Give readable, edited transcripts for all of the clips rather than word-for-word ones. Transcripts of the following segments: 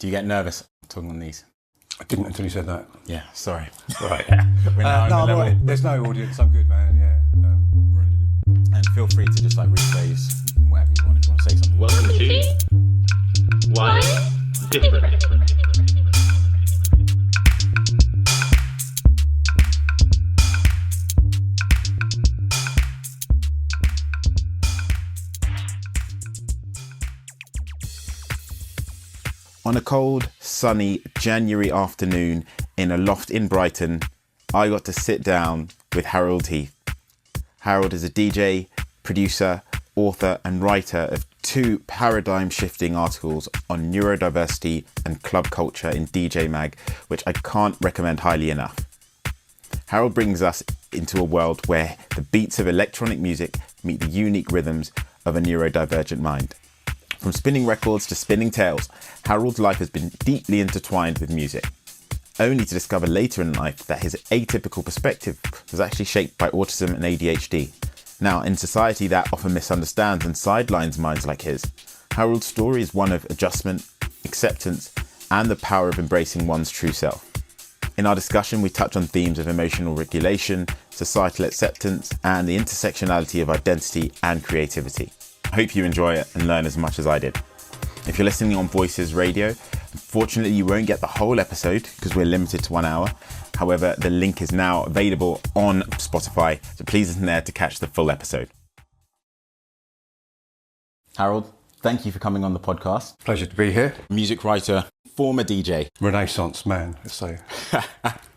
Do you get nervous talking on these? I didn't until you said that. Yeah, sorry. Right. No, I'm all right. There's no audience. I'm good, man. Yeah. And feel free to just like rephrase whatever you want if you want to say something. Welcome to Why Different. On a cold, sunny January afternoon in a loft in Brighton, I got to sit down with Harold Heath. Harold is a DJ, producer, author and writer of 2 paradigm-shifting articles on neurodiversity and club culture in DJ Mag, which I can't recommend highly enough. Harold brings us into a world where the beats of electronic music meet the unique rhythms of a neurodivergent mind. From spinning records to spinning tales, Harold's life has been deeply intertwined with music, only to discover later in life that his atypical perspective was actually shaped by autism and ADHD. Now, in society that often misunderstands and sidelines minds like his, Harold's story is one of adjustment, acceptance, and the power of embracing one's true self. In our discussion, we touch on themes of emotional regulation, societal acceptance, and the intersectionality of identity and creativity. I hope you enjoy it and learn as much as I did. If you're listening on Voices Radio, unfortunately you won't get the whole episode because we're limited to 1 hour. However, the link is now available on Spotify, so please listen there to catch the full episode. Harold, thank you for coming on the podcast. Pleasure to be here. Music writer, former DJ. Renaissance man, let's say.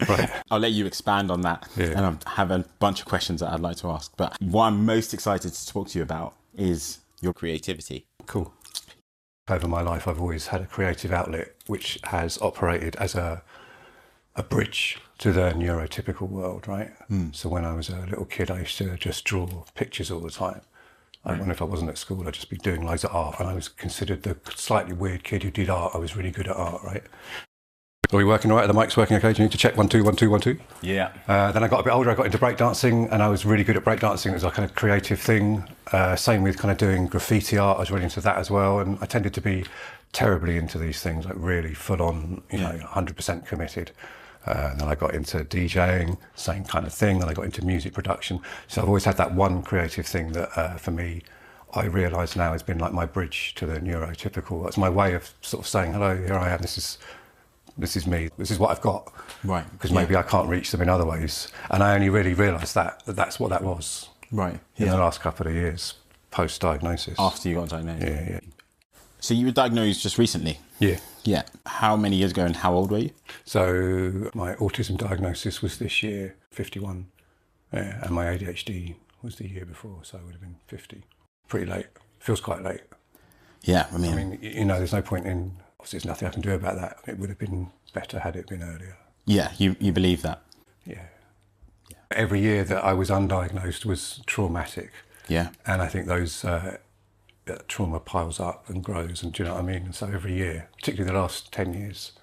Right. I'll let you expand on that. Yeah. And I have a bunch of questions that I'd like to ask. But what I'm most excited to talk to you about is your creativity. Cool. Over my life, I've always had a creative outlet which has operated as a bridge to the neurotypical world, right? So when I was a little kid, I used to just draw pictures all the time. I wonder if I wasn't at school, I'd just be doing loads of art, and I was considered the slightly weird kid who did art. I was really good at art, right? Are we working all right? The mic's working okay? Do you need to check 1 2 1 2 1 2? Yeah. Then I got a bit older, I got into breakdancing, and I was really good at breakdancing. It was like a kind of creative thing. Same with kind of doing graffiti art. I was really into that as well. And I tended to be terribly into these things, like really full on, you know, 100% committed. And then I got into DJing, same kind of thing. Then I got into music production. So I've always had that one creative thing that for me, I realise now has been like my bridge to the neurotypical. It's my way of sort of saying, hello, here I am. This is me. This is what I've got. Right. Because maybe I can't reach them in other ways. And I only really realised that's what that was. Right. In the last couple of years, post-diagnosis. After you got diagnosed. Yeah. So you were diagnosed just recently? Yeah. Yeah. How many years ago and how old were you? So my autism diagnosis was this year, 51. Yeah, and my ADHD was the year before, so I would have been 50. Pretty late. Feels quite late. Yeah, I mean, you know, there's no point in... Obviously, there's nothing I can do about that. It would have been better had it been earlier. Yeah, you believe that? Yeah. Every year that I was undiagnosed was traumatic. Yeah. And I think those trauma piles up and grows, and do you know what I mean? And so every year, particularly the last 10 years,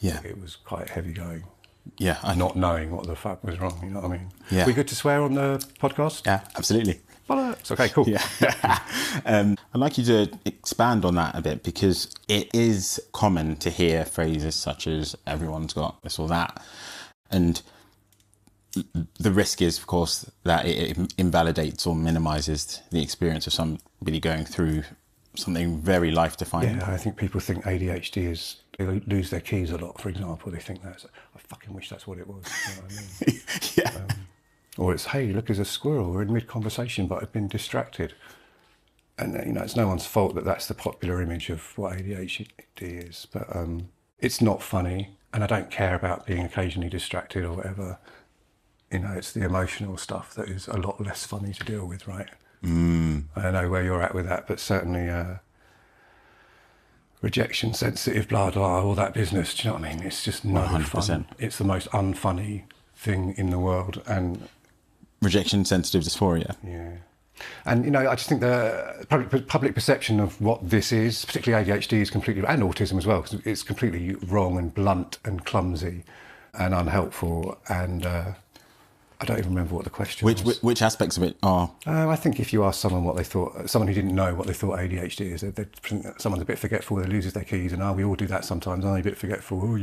it was quite heavy going. Yeah. Not knowing what the fuck was wrong, you know what I mean? Yeah. We good to swear on the podcast? Yeah, absolutely. Bollocks. Okay, cool. Yeah. I'd like you to expand on that a bit, because it is common to hear phrases such as everyone's got this or that. And the risk is, of course, that it invalidates or minimises the experience of somebody going through something very life-defining. Yeah, I think people think ADHD is, they lose their keys a lot, for example. They think that's, I fucking wish that's what it was. You know what I mean? Yeah. Or it's, hey, look, there's a squirrel. We're in mid-conversation, but I've been distracted. And, you know, it's no one's fault that that's the popular image of what ADHD is. But it's not funny, and I don't care about being occasionally distracted or whatever. You know, it's the emotional stuff that is a lot less funny to deal with, right? I don't know where you're at with that, but certainly rejection, sensitive, blah, blah, all that business. Do you know what I mean? It's just no 100%. Fun. It's the most unfunny thing in the world. And rejection, sensitive dysphoria. Yeah. And, you know, I just think the public perception of what this is, particularly ADHD, is completely, and autism as well, because it's completely wrong and blunt and clumsy and unhelpful. And I don't even remember what the question was. Which aspects of it are? I think if you ask someone what they thought, someone who didn't know what they thought ADHD is, someone's a bit forgetful, they loses their keys, and we all do that sometimes. Are you a bit forgetful? Or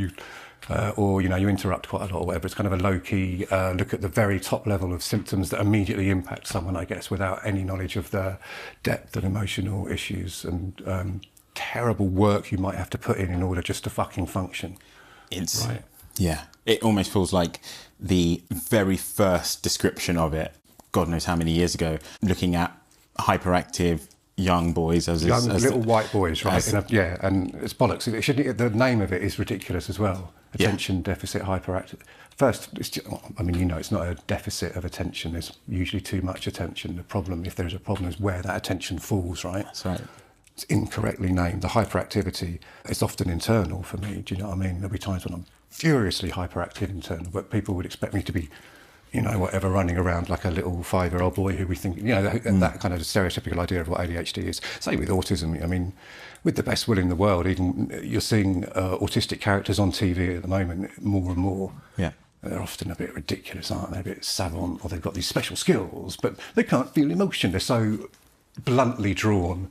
you interrupt quite a lot or whatever. It's kind of a low-key look at the very top level of symptoms that immediately impact someone, I guess, without any knowledge of the depth of emotional issues and terrible work you might have to put in order just to fucking function. It's right. Yeah. It almost feels like the very first description of it, God knows how many years ago, looking at hyperactive young boys as little white boys, right? And it's bollocks. The name of it is ridiculous as well. Attention deficit hyperactive. First, it's not a deficit of attention. There's usually too much attention. The problem, if there's a problem, is where that attention falls, right? That's right. It's incorrectly named. The hyperactivity is often internal for me. Do you know what I mean? There'll be times when I'm furiously hyperactive internal, but people would expect me to be, whatever, running around like a little 5-year-old boy who we think, that kind of stereotypical idea of what ADHD is. Same with autism. I mean, with the best will in the world, even you're seeing autistic characters on TV at the moment more and more. Yeah. They're often a bit ridiculous, aren't they? A bit savant, or they've got these special skills, but they can't feel emotion. They're so bluntly drawn.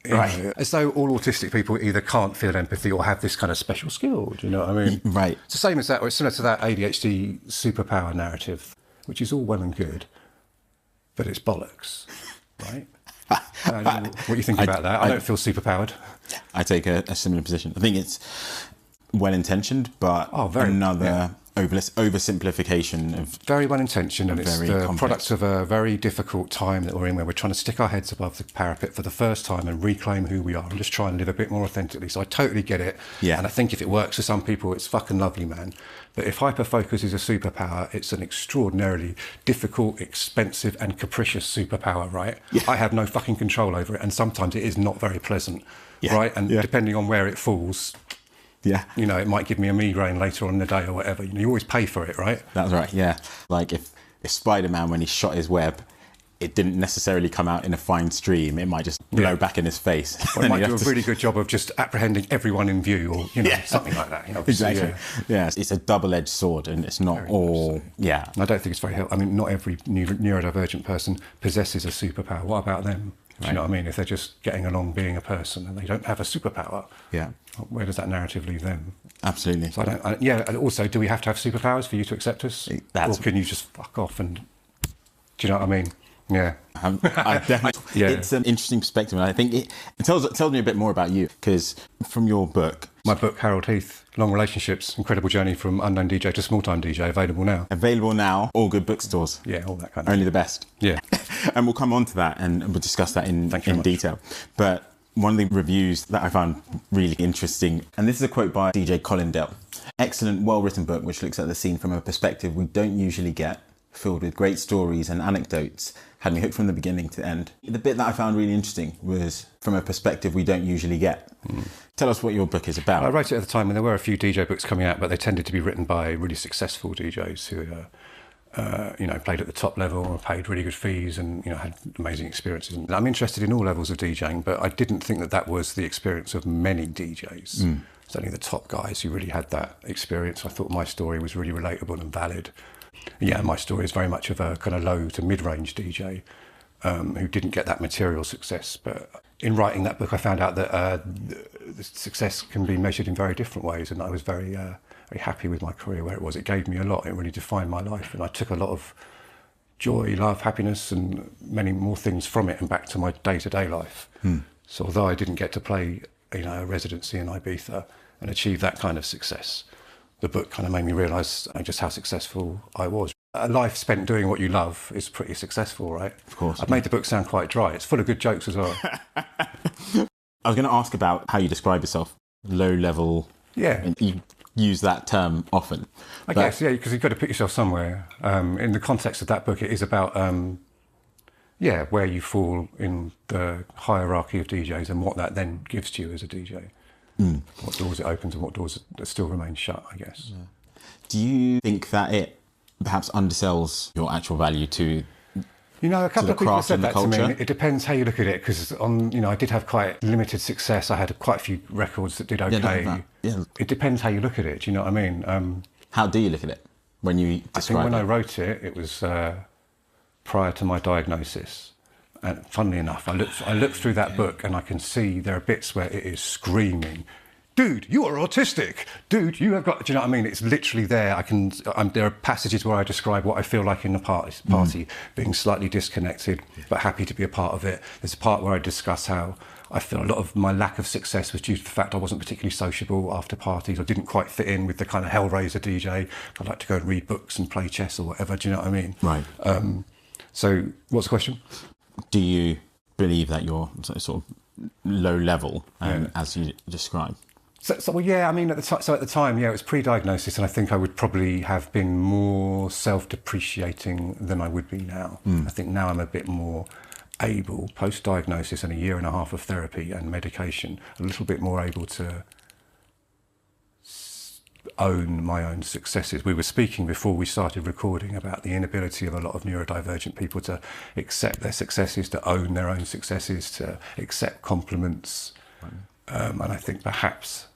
Right. As though all autistic people either can't feel empathy or have this kind of special skill. Do you know what I mean? Right. It's the same as that, or it's similar to that ADHD superpower narrative, which is all well and good, but it's bollocks, right? I don't know what you think about that. I don't feel superpowered. I take a similar position. I think it's well-intentioned, but oversimplification of... Very well-intentioned, and it's the complex product of a very difficult time that we're in, where we're trying to stick our heads above the parapet for the first time and reclaim who we are and just try and live a bit more authentically. So I totally get it. Yeah. And I think if it works for some people, it's fucking lovely, man. But if hyperfocus is a superpower, it's an extraordinarily difficult, expensive and capricious superpower, right? Yeah. I have no fucking control over it, and sometimes it is not very pleasant, right? And depending on where it falls... Yeah. It might give me a migraine later on in the day or whatever. You always pay for it, right? That's right, yeah. Like if Spider-Man, when he shot his web, it didn't necessarily come out in a fine stream. It might just blow back in his face. Or it might do a really good job of just apprehending everyone in view, or, something like that. Exactly. Yeah, it's a double-edged sword, and it's not very all... So. Yeah. And I don't think it's very helpful. I mean, not every neurodivergent person possesses a superpower. What about them? Do you know what I mean? If they're just getting along being a person and they don't have a superpower, where does that narrative leave them? Absolutely. So and also, do we have to have superpowers for you to accept us? Or can you just fuck off and... Do you know what I mean? Yeah. I definitely... It's an interesting perspective, and I think it tells me a bit more about you, because from your book... My book, Harold Heath, Long Relationships, Incredible Journey from Unknown DJ to Small-Time DJ, available now. Available now, all good bookstores. Yeah, all that kind of Only the best. Yeah. And we'll come on to that, and we'll discuss that in detail. But one of the reviews that I found really interesting, and this is a quote by DJ Collindale. Excellent, well-written book which looks at the scene from a perspective we don't usually get, filled with great stories and anecdotes, had me hooked from the beginning to the end. The bit that I found really interesting was from a perspective we don't usually get. Tell us what your book is about. I wrote it at the time when there were a few DJ books coming out, but they tended to be written by really successful DJs who played at the top level and paid really good fees and, had amazing experiences. And I'm interested in all levels of DJing, but I didn't think that was the experience of many DJs. It's only the top guys who really had that experience. I thought my story was really relatable and valid. Yeah, my story is very much of a kind of low to mid-range DJ who didn't get that material success. But in writing that book, I found out that the success can be measured in very different ways, and I was very happy with my career where it was. It gave me a lot. It really defined my life, and I took a lot of joy, love, happiness, and many more things from it and back to my day-to-day life. So although I didn't get to play, a residency in Ibiza and achieve that kind of success, the book kind of made me realise just how successful I was. A life spent doing what you love is pretty successful, right? Of course. I've made the book sound quite dry. It's full of good jokes as well. I was going to ask about how you describe yourself. Low level. Yeah. You use that term often. I guess, because you've got to put yourself somewhere. In the context of that book, it is about, where you fall in the hierarchy of DJs and what that then gives to you as a DJ. What doors it opens and what doors still remain shut, I guess. Yeah. Do you think that it perhaps undersells your actual value to a couple of people have said that to me. culture? It depends how you look at it, because I did have quite limited success. I had quite a few records that did okay. Yeah. It depends how you look at it. Do you know what I mean? How do you look at it? when you I think describe when it? I wrote it, it was prior to my diagnosis. And funnily enough, I looked through that book and I can see there are bits where it is screaming, dude, you are autistic. Dude, you have got, do you know what I mean? It's literally there. There are passages where I describe what I feel like in the party, being slightly disconnected, but happy to be a part of it. There's a part where I discuss how I feel a lot of my lack of success was due to the fact I wasn't particularly sociable after parties. I didn't quite fit in with the kind of Hellraiser DJ. I'd like to go and read books and play chess or whatever. Do you know what I mean? Right. So what's the question? Do you believe that you're sort of low level, as you describe? Well, yeah, I mean, at the time, yeah, it was pre-diagnosis, and I think I would probably have been more self-depreciating than I would be now. I think now I'm a bit more able, post-diagnosis and a year and a half of therapy and medication, a little bit more able to own my own successes. We were speaking before we started recording about the inability of a lot of neurodivergent people to accept their successes, to own their own successes, to accept compliments. And I think perhaps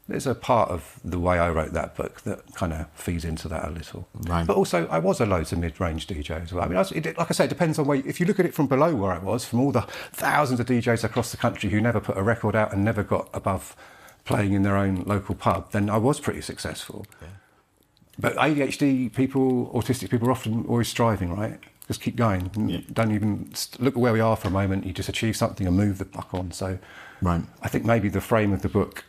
there's a part of the way I wrote that book that kind of feeds into that a little. Right. But also, I was a loads of mid-range DJ as well. I mean, like I say, it depends on where. If you look at it from below where I was, from all the thousands of DJs across the country who never put a record out and never got above playing in their own local pub, then I was pretty successful. Yeah. But ADHD people, autistic people are often always striving, right? Just keep going. Yeah. Don't even look at where we are for a moment. You just achieve something and move the buck on. So right. I think maybe the frame of the book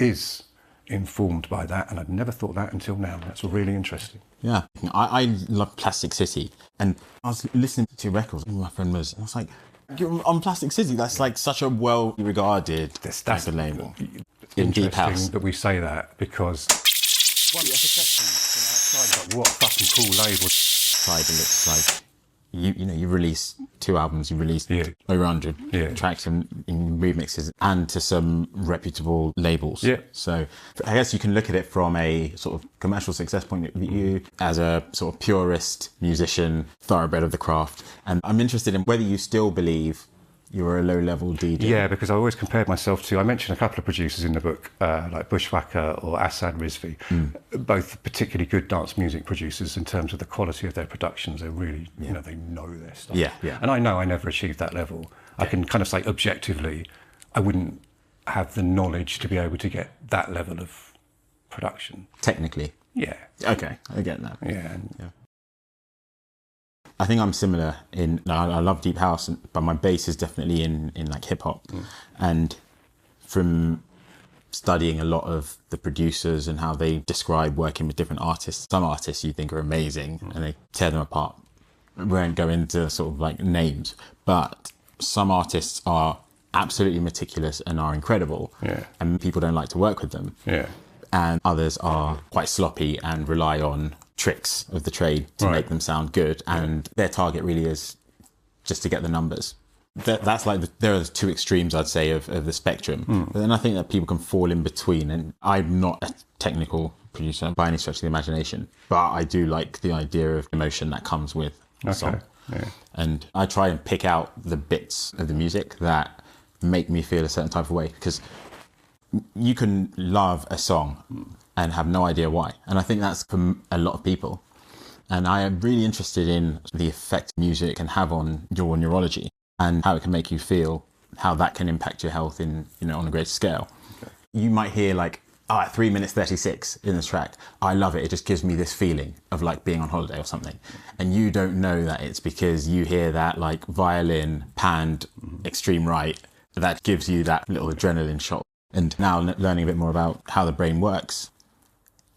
is informed by that, and I'd never thought that until now. That's really interesting. Yeah, I love Plastic City, and I was listening to your records, and my friend was, and I was like, you're on Plastic City, that's like such a well-regarded type of label. In deep house. That we say that because one perception from outside, like, what a fucking cool label. It looks like you released 2 albums, you released over 100 tracks in remixes and to some reputable labels. Yeah. So I guess you can look at it from a sort of commercial success point of view, as a sort of purist musician, thoroughbred of the craft. And I'm interested in whether you still believe you're a low-level DJ. Yeah, because I always compared myself to, I mentioned a couple of producers in the book, like Bushwhacker or Assad Rizvi, both particularly good dance music producers in terms of the quality of their productions. They're really, you know, they know their stuff. Yeah, yeah. And I know I never achieved that level. I can kind of say objectively, I wouldn't have the knowledge to be able to get that level of production. Technically? Yeah. Okay, I get that. Yeah. I think I'm similar in, I love deep house, but my base is definitely in like hip hop. And from studying a lot of the producers and how they describe working with different artists, some artists you think are amazing and they tear them apart. We won't go into sort of like names, but some artists are absolutely meticulous and are incredible. Yeah. And people don't like to work with them. Yeah. And others are quite sloppy and rely on tricks of the trade to make them sound good, and their target really is just to get the numbers. That's like there are 2 extremes, I'd say, of the spectrum. But then I think that people can fall in between, and I'm not a technical producer by any stretch of the imagination, but I do like the idea of emotion that comes with a song. Yeah. And I try and pick out the bits of the music that make me feel a certain type of way, because you can love a song and have no idea why. And I think that's for a lot of people. And I am really interested in the effect music can have on your neurology and how it can make you feel, how that can impact your health in, you know, on a greater scale. Okay. You might hear like, 3 minutes 36 in this track. I love it. It just gives me this feeling of like being on holiday or something. And you don't know that it's because you hear that like violin panned extreme right that gives you that little adrenaline shot. And now learning a bit more about how the brain works,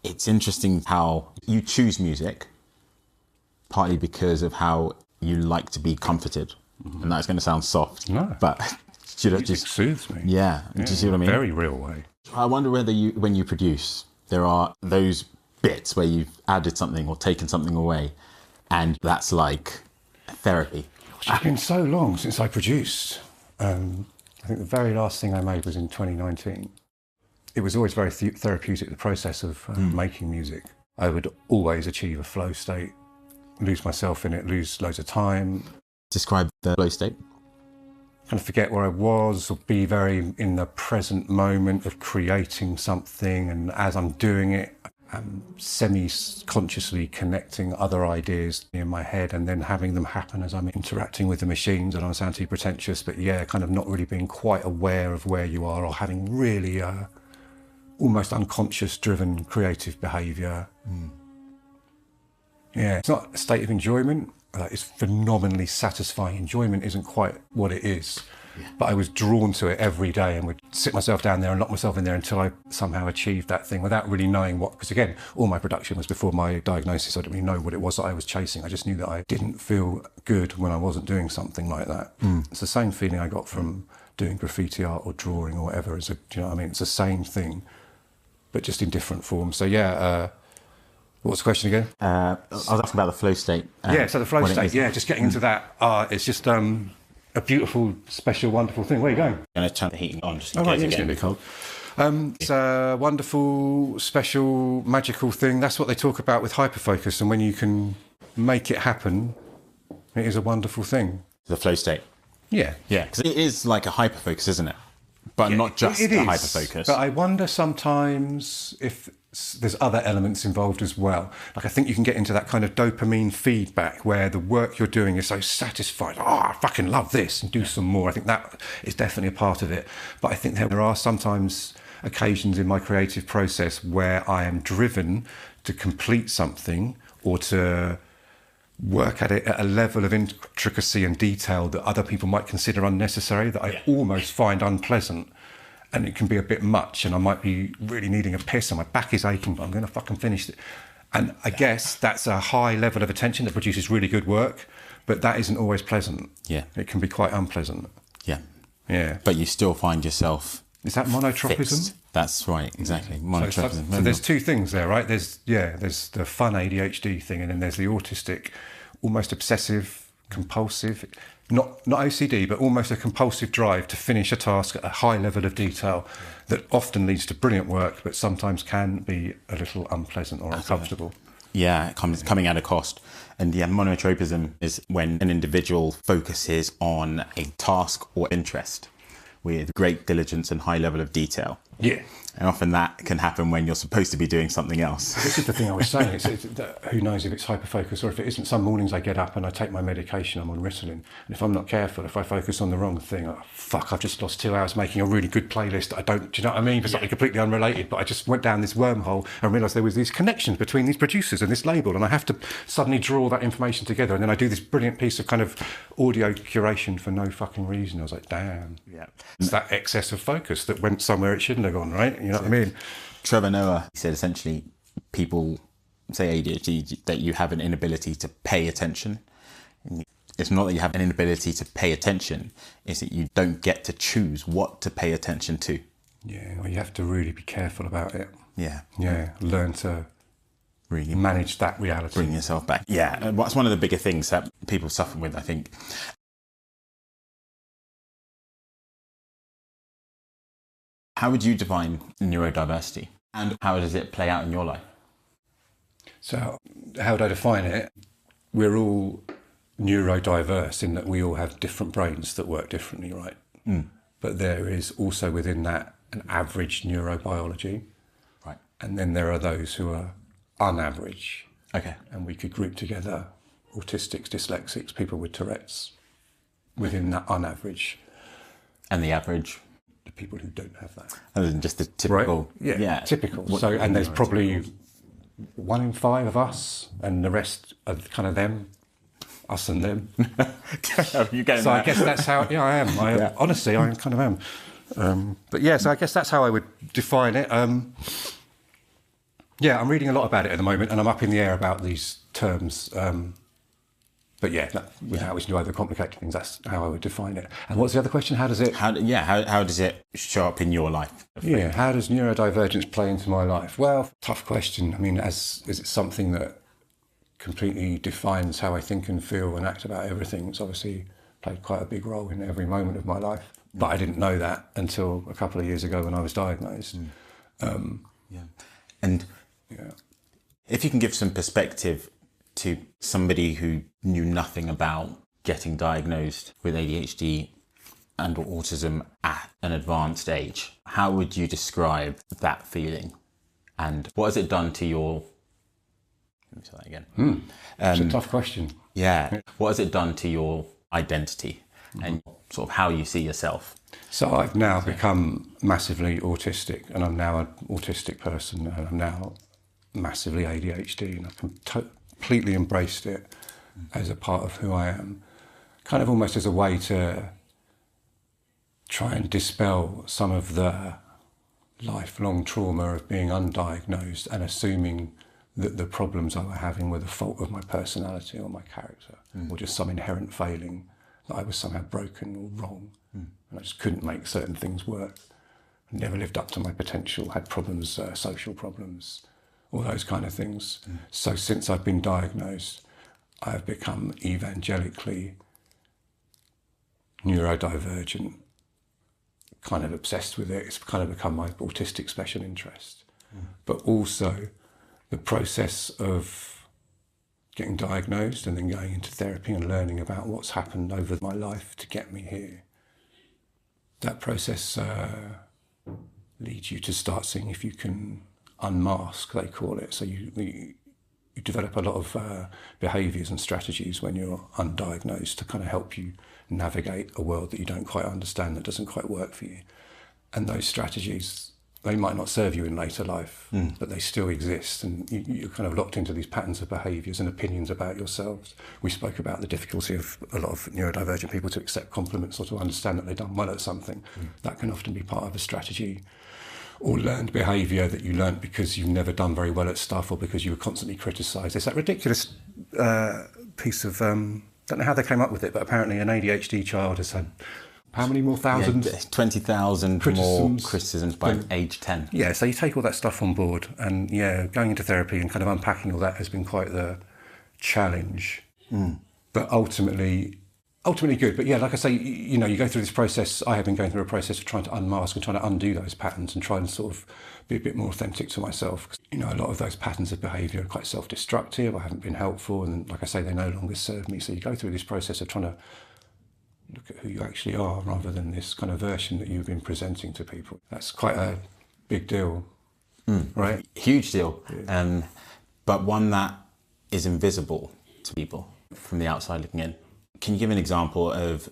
it's interesting how you choose music partly because of how you like to be comforted. And that's going to sound soft, but it soothes me. Yeah. Do you see what I mean? Very real way. I wonder whether when you produce, there are those bits where you've added something or taken something away, and that's like therapy. It's been so long since I produced. I think the very last thing I made was in 2019. It was always very therapeutic, the process of making music. I would always achieve a flow state, lose myself in it, lose loads of time. Describe the flow state. Kind of forget where I was, or be very in the present moment of creating something, and as I'm doing it, semi-consciously connecting other ideas in my head and then having them happen as I'm interacting with the machines. I don't sound too pretentious, but yeah, kind of not really being quite aware of where you are, or having really almost unconscious driven creative behaviour. Yeah, it's not a state of enjoyment. It's phenomenally satisfying. Enjoyment isn't quite what it is. But I was drawn to it every day and would sit myself down there and lock myself in there until I somehow achieved that thing without really knowing what, because again, all my production was before my diagnosis. I didn't really know what it was that I was chasing. I just knew that I didn't feel good when I wasn't doing something like that. It's the same feeling I got from doing graffiti art or drawing or whatever. Do you know what I mean? It's the same thing, but just in different forms. So yeah, what's the question again? I was asking about the flow state. So the flow state, just getting into that. It's just a beautiful, special, wonderful thing. Where are you going? I'm going to turn the heating on just in Right, case yeah, it's going to be cold. It's a wonderful, special, magical thing. That's what they talk about with hyperfocus. And when you can make it happen, it is a wonderful thing. The flow state. Yeah. Yeah, because it is like a hyperfocus, isn't it? But not just it a is, hyperfocus. But I wonder sometimes if there's other elements involved as well. Like I think you can get into that kind of dopamine feedback where the work you're doing is so satisfied. Oh, I fucking love this, and do some more. I think that is definitely a part of it. But I think there are sometimes occasions in my creative process where I am driven to complete something or to work at it at a level of intricacy and detail that other people might consider unnecessary, that I almost find unpleasant. And it can be a bit much, and I might be really needing a piss and my back is aching, but I'm going to fucking finish it. And I guess that's a high level of attention that produces really good work, but that isn't always pleasant. Yeah. It can be quite unpleasant. Yeah. Yeah. But you still find yourself... Is that monotropism? Fixed. That's right, exactly. Monotropism. So there's two things there, right? There's the fun ADHD thing, and then there's the autistic, almost obsessive, compulsive, not OCD, but almost a compulsive drive to finish a task at a high level of detail that often leads to brilliant work, but sometimes can be a little unpleasant or uncomfortable. Yeah, coming at a cost. And yeah, monotropism is when an individual focuses on a task or interest with great diligence and high level of detail. Yeah. And often that can happen when you're supposed to be doing something else. This is the thing I was saying. Who knows if it's hyperfocus or if it isn't. Some mornings I get up and I take my medication, I'm on Ritalin. And if I'm not careful, if I focus on the wrong thing, I've just lost 2 hours making a really good playlist. Do you know what I mean? For something completely unrelated. But I just went down this wormhole and realised there was these connections between these producers and this label. And I have to suddenly draw all that information together. And then I do this brilliant piece of kind of audio curation for no fucking reason. I was like, damn. Yeah. It's that excess of focus that went somewhere it shouldn't have gone, right? You know what I mean? Trevor Noah said essentially people say ADHD that you have an inability to pay attention. It's not that you have an inability to pay attention, it's that you don't get to choose what to pay attention to. Yeah, well, you have to really be careful about it. Yeah. Yeah, learn to really manage that reality. Bring yourself back. Yeah, and that's one of the bigger things that people suffer with, I think. How would you define neurodiversity, and how does it play out in your life? So, how would I define it? We're all neurodiverse in that we all have different brains that work differently, right? But there is also within that an average neurobiology. Right. And then there are those who are unaverage. Okay. And we could group together autistics, dyslexics, people with Tourette's within that unaverage. And the average? The people who don't have that. Other than just the typical. Right? Yeah, typical. So, and there's probably 1 in 5 of us, and the rest are kind of them, us and them. You getting so that? I guess that's how, I am. Honestly, I kind of am. But yeah, so I guess that's how I would define it. I'm reading a lot about it at the moment, and I'm up in the air about these terms. But yeah, without wishing to overcomplicate things, that's how I would define it. And what's the other question? How does it... How does it show up in your life? Yeah, how does neurodivergence play into my life? Well, tough question. I mean, is it something that completely defines how I think and feel and act about everything? It's obviously played quite a big role in every moment of my life. But I didn't know that until a couple of years ago when I was diagnosed. And if you can give some perspective to somebody who knew nothing about getting diagnosed with ADHD and autism at an advanced age, how would you describe that feeling? And what has it done to your... Let me say that again. It's a tough question. Yeah. What has it done to your identity and sort of how you see yourself? So I've now become massively autistic, and I'm now an autistic person, and I'm now massively ADHD, and I've completely embraced it as a part of who I am, kind of almost as a way to try and dispel some of the lifelong trauma of being undiagnosed and assuming that the problems I was having were the fault of my personality or my character, or just some inherent failing, that I was somehow broken or wrong, and I just couldn't make certain things work. I never lived up to my potential, had problems, social problems, all those kind of things. So since I've been diagnosed, I've become evangelically neurodivergent, kind of obsessed with it. It's kind of become my autistic special interest. But also the process of getting diagnosed and then going into therapy and learning about what's happened over my life to get me here. That process leads you to start seeing if you can unmask, they call it. So you develop a lot of behaviours and strategies when you're undiagnosed to kind of help you navigate a world that you don't quite understand, that doesn't quite work for you. And those strategies, they might not serve you in later life, but they still exist, and you're kind of locked into these patterns of behaviours and opinions about yourselves. We spoke about the difficulty of a lot of neurodivergent people to accept compliments or to understand that they've done well at something. That can often be part of a strategy or learned behaviour that you learnt because you've never done very well at stuff or because you were constantly criticised. There's that ridiculous piece of, don't know how they came up with it, but apparently an ADHD child has had how many more thousands? Yeah, 20,000 more criticisms by age 10. Yeah, so you take all that stuff on board, and yeah, going into therapy and kind of unpacking all that has been quite the challenge. But ultimately good. But yeah, like I say, you know, you go through this process. I have been going through a process of trying to unmask and trying to undo those patterns and try and sort of be a bit more authentic to myself. You know, a lot of those patterns of behaviour are quite self-destructive. I haven't been helpful, and like I say, they no longer serve me. So you go through this process of trying to look at who you actually are rather than this kind of version that you've been presenting to people. That's quite a big deal, right? Huge deal, but one that is invisible to people from the outside looking in. Can you give an example of,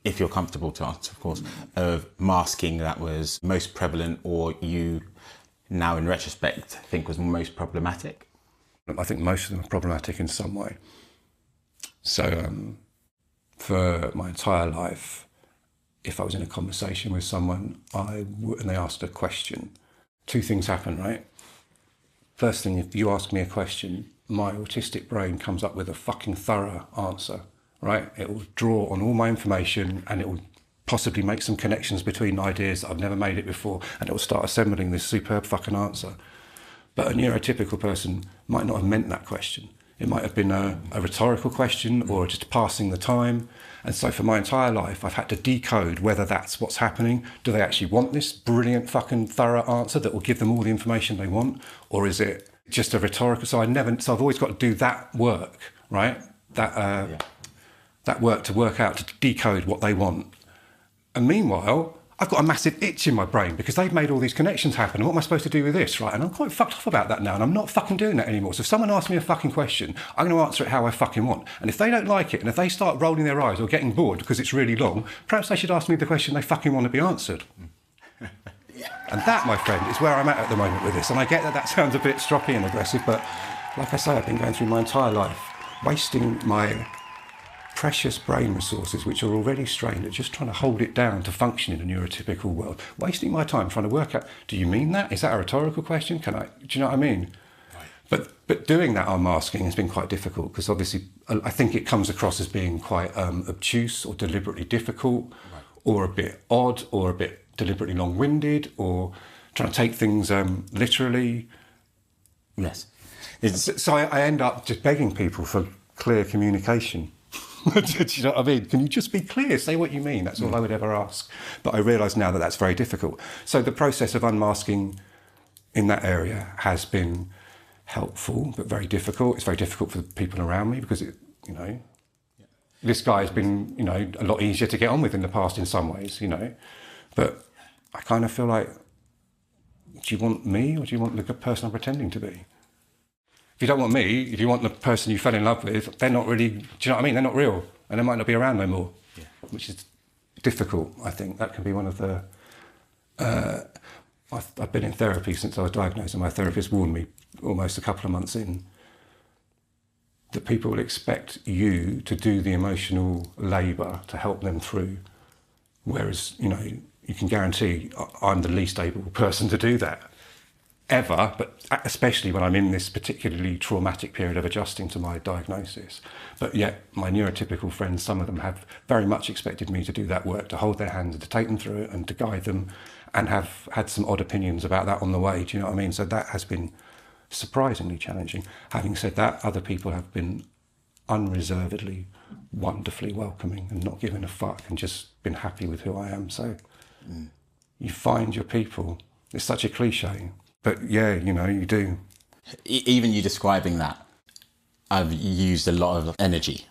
if you're comfortable to answer, of course, of masking that was most prevalent or you now in retrospect think was most problematic? I think most of them are problematic in some way. So for my entire life, if I was in a conversation with someone and they asked a question, two things happen, right? First thing, if you ask me a question, my autistic brain comes up with a fucking thorough answer, right? It will draw on all my information and it will possibly make some connections between ideas that I've never made it before, and it will start assembling this superb fucking answer. But a neurotypical person might not have meant that question. It might have been a rhetorical question or just passing the time. And so for my entire life, I've had to decode whether that's what's happening. Do they actually want this brilliant fucking thorough answer that will give them all the information they want? Or is it just a rhetorical? So I've always got to do that work, right? That work to work out, to decode what they want. And meanwhile, I've got a massive itch in my brain because they've made all these connections happen. And what am I supposed to do with this, right? And I'm quite fucked off about that now, and I'm not fucking doing that anymore. So if someone asks me a fucking question, I'm going to answer it how I fucking want. And if they don't like it, and if they start rolling their eyes or getting bored because it's really long, perhaps they should ask me the question they fucking want to be answered. And that, my friend, is where I'm at the moment with this. And I get that sounds a bit stroppy and aggressive, but like I say, I've been going through my entire life wasting my precious brain resources, which are already strained, at just trying to hold it down to function in a neurotypical world. Wasting my time trying to work out, do you mean that? Is that a rhetorical question? Do you know what I mean? Right. But doing that unmasking has been quite difficult because obviously I think it comes across as being quite obtuse or deliberately difficult, or a bit odd or a bit deliberately long-winded, or trying to take things literally. Yes. So I end up just begging people for clear communication. Do you know what I mean? Can you just be clear? Say what you mean. That's all I would ever ask. But I realise now that that's very difficult. So the process of unmasking in that area has been helpful, but very difficult. It's very difficult for the people around me because this guy has been, a lot easier to get on with in the past in some ways, But I kind of feel like do you want me or do you want the person I'm pretending to be? If you don't want me, if you want the person you fell in love with, they're not really, do you know what I mean? They're not real, and they might not be around no more, which is difficult, I think. That can be one of the... I've been in therapy since I was diagnosed, and my therapist warned me almost a couple of months in that people will expect you to do the emotional labour to help them through, whereas, you know, you can guarantee I'm the least able person to do that ever, but especially when I'm in this particularly traumatic period of adjusting to my diagnosis. But yet my neurotypical friends, some of them have very much expected me to do that work, to hold their hands and to take them through it and to guide them, and have had some odd opinions about that on the way. Do you know what I mean? So that has been surprisingly challenging. Having said that, other people have been unreservedly, wonderfully welcoming and not giving a fuck and just been happy with who I am. So you find your people. It's such a cliche, but yeah, you know, you do. Even you describing that, I've used a lot of energy.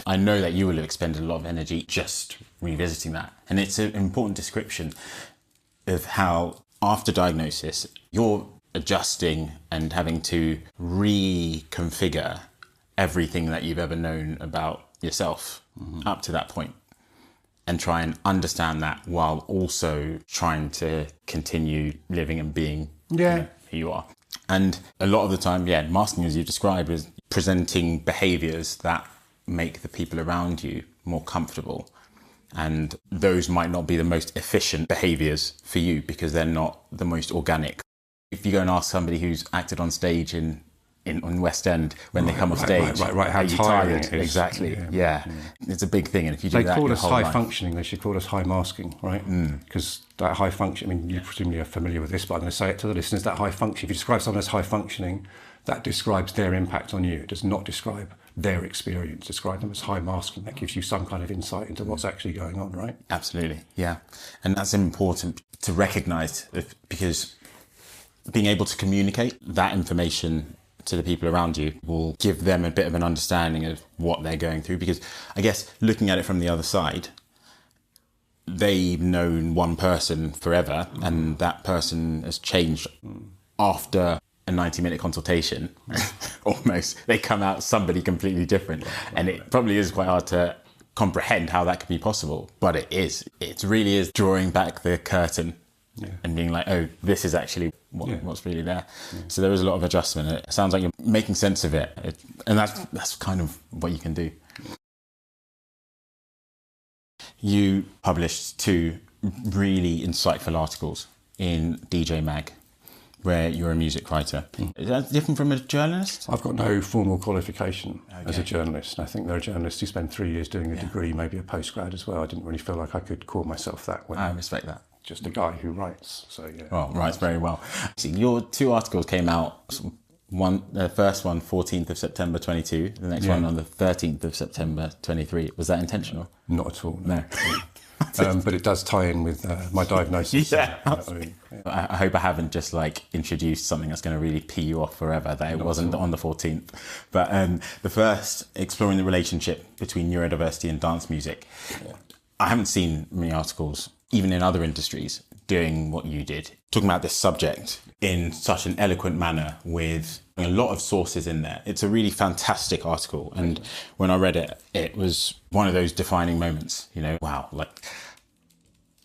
I know that you will have expended a lot of energy just revisiting that. And it's an important description of how after diagnosis, you're adjusting and having to reconfigure everything that you've ever known about yourself up to that point, and try and understand that while also trying to continue living and being you know, who you are. And a lot of the time, masking, as you described, is presenting behaviours that make the people around you more comfortable. And those might not be the most efficient behaviours for you because they're not the most organic. If you go and ask somebody who's acted on stage in West End when they come off stage, right, how are you tiring tired? it is. Exactly. Yeah. It's a big thing, and if you do that, they call us high life... functioning. They should call us high masking, right? Because that high function. I mean, you presumably are familiar with this, but I'm going to say it to the listeners. That high function. If you describe someone as high functioning, that describes their impact on you. It does not describe their experience. Describe them as high masking. That gives you some kind of insight into what's actually going on, right? Absolutely. Yeah, and that's important to recognise, because being able to communicate that information to the people around you will give them a bit of an understanding of what they're going through. Because I guess looking at it from the other side, they've known one person forever, and that person has changed after a 90-minute consultation. Almost, they come out somebody completely different, and it probably is quite hard to comprehend how that could be possible, but it is. It really is drawing back the curtain. And being like, oh, this is actually what's really there. So there is a lot of adjustment. It sounds like you're making sense of it. And that's kind of what you can do. You published 2 really insightful articles in DJ Mag, where you're a music writer. Is that different from a journalist? I've got no formal qualification as a journalist. I think there are journalists who spend 3 years doing a degree, maybe a postgrad as well. I didn't really feel like I could call myself that. I respect that. Just a guy who writes, so yeah. Well, writes very well. See, your 2 articles came out, the first one 14th of September 22, the next one on the 13th of September 23. Was that intentional? Not at all. No. But it does tie in with my diagnosis. I hope I haven't just introduced something that's going to really pee you off forever, that it wasn't on the 14th. But the first, exploring the relationship between neurodiversity and dance music. I haven't seen many articles, even in other industries, doing what you did, talking about this subject in such an eloquent manner with a lot of sources in there. It's a really fantastic article. And when I read it, it was one of those defining moments, wow,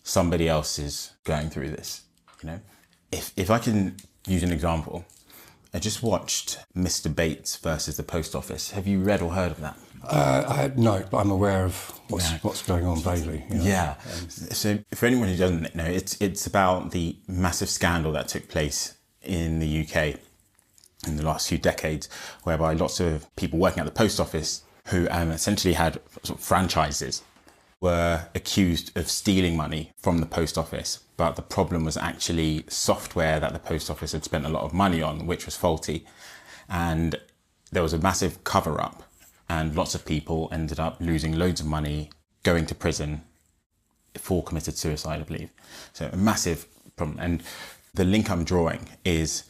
somebody else is going through this, If I can use an example, I just watched Mr. Bates versus the Post Office. Have you read or heard of that? No, but I'm aware of what's going on vaguely. Yeah. So for anyone who doesn't know, it's about the massive scandal that took place in the UK in the last few decades, whereby lots of people working at the post office who essentially had sort of franchises were accused of stealing money from the post office. But the problem was actually software that the post office had spent a lot of money on, which was faulty. And there was a massive cover-up. And lots of people ended up losing loads of money, going to prison, 4 committed suicide, I believe. So a massive problem. And the link I'm drawing is,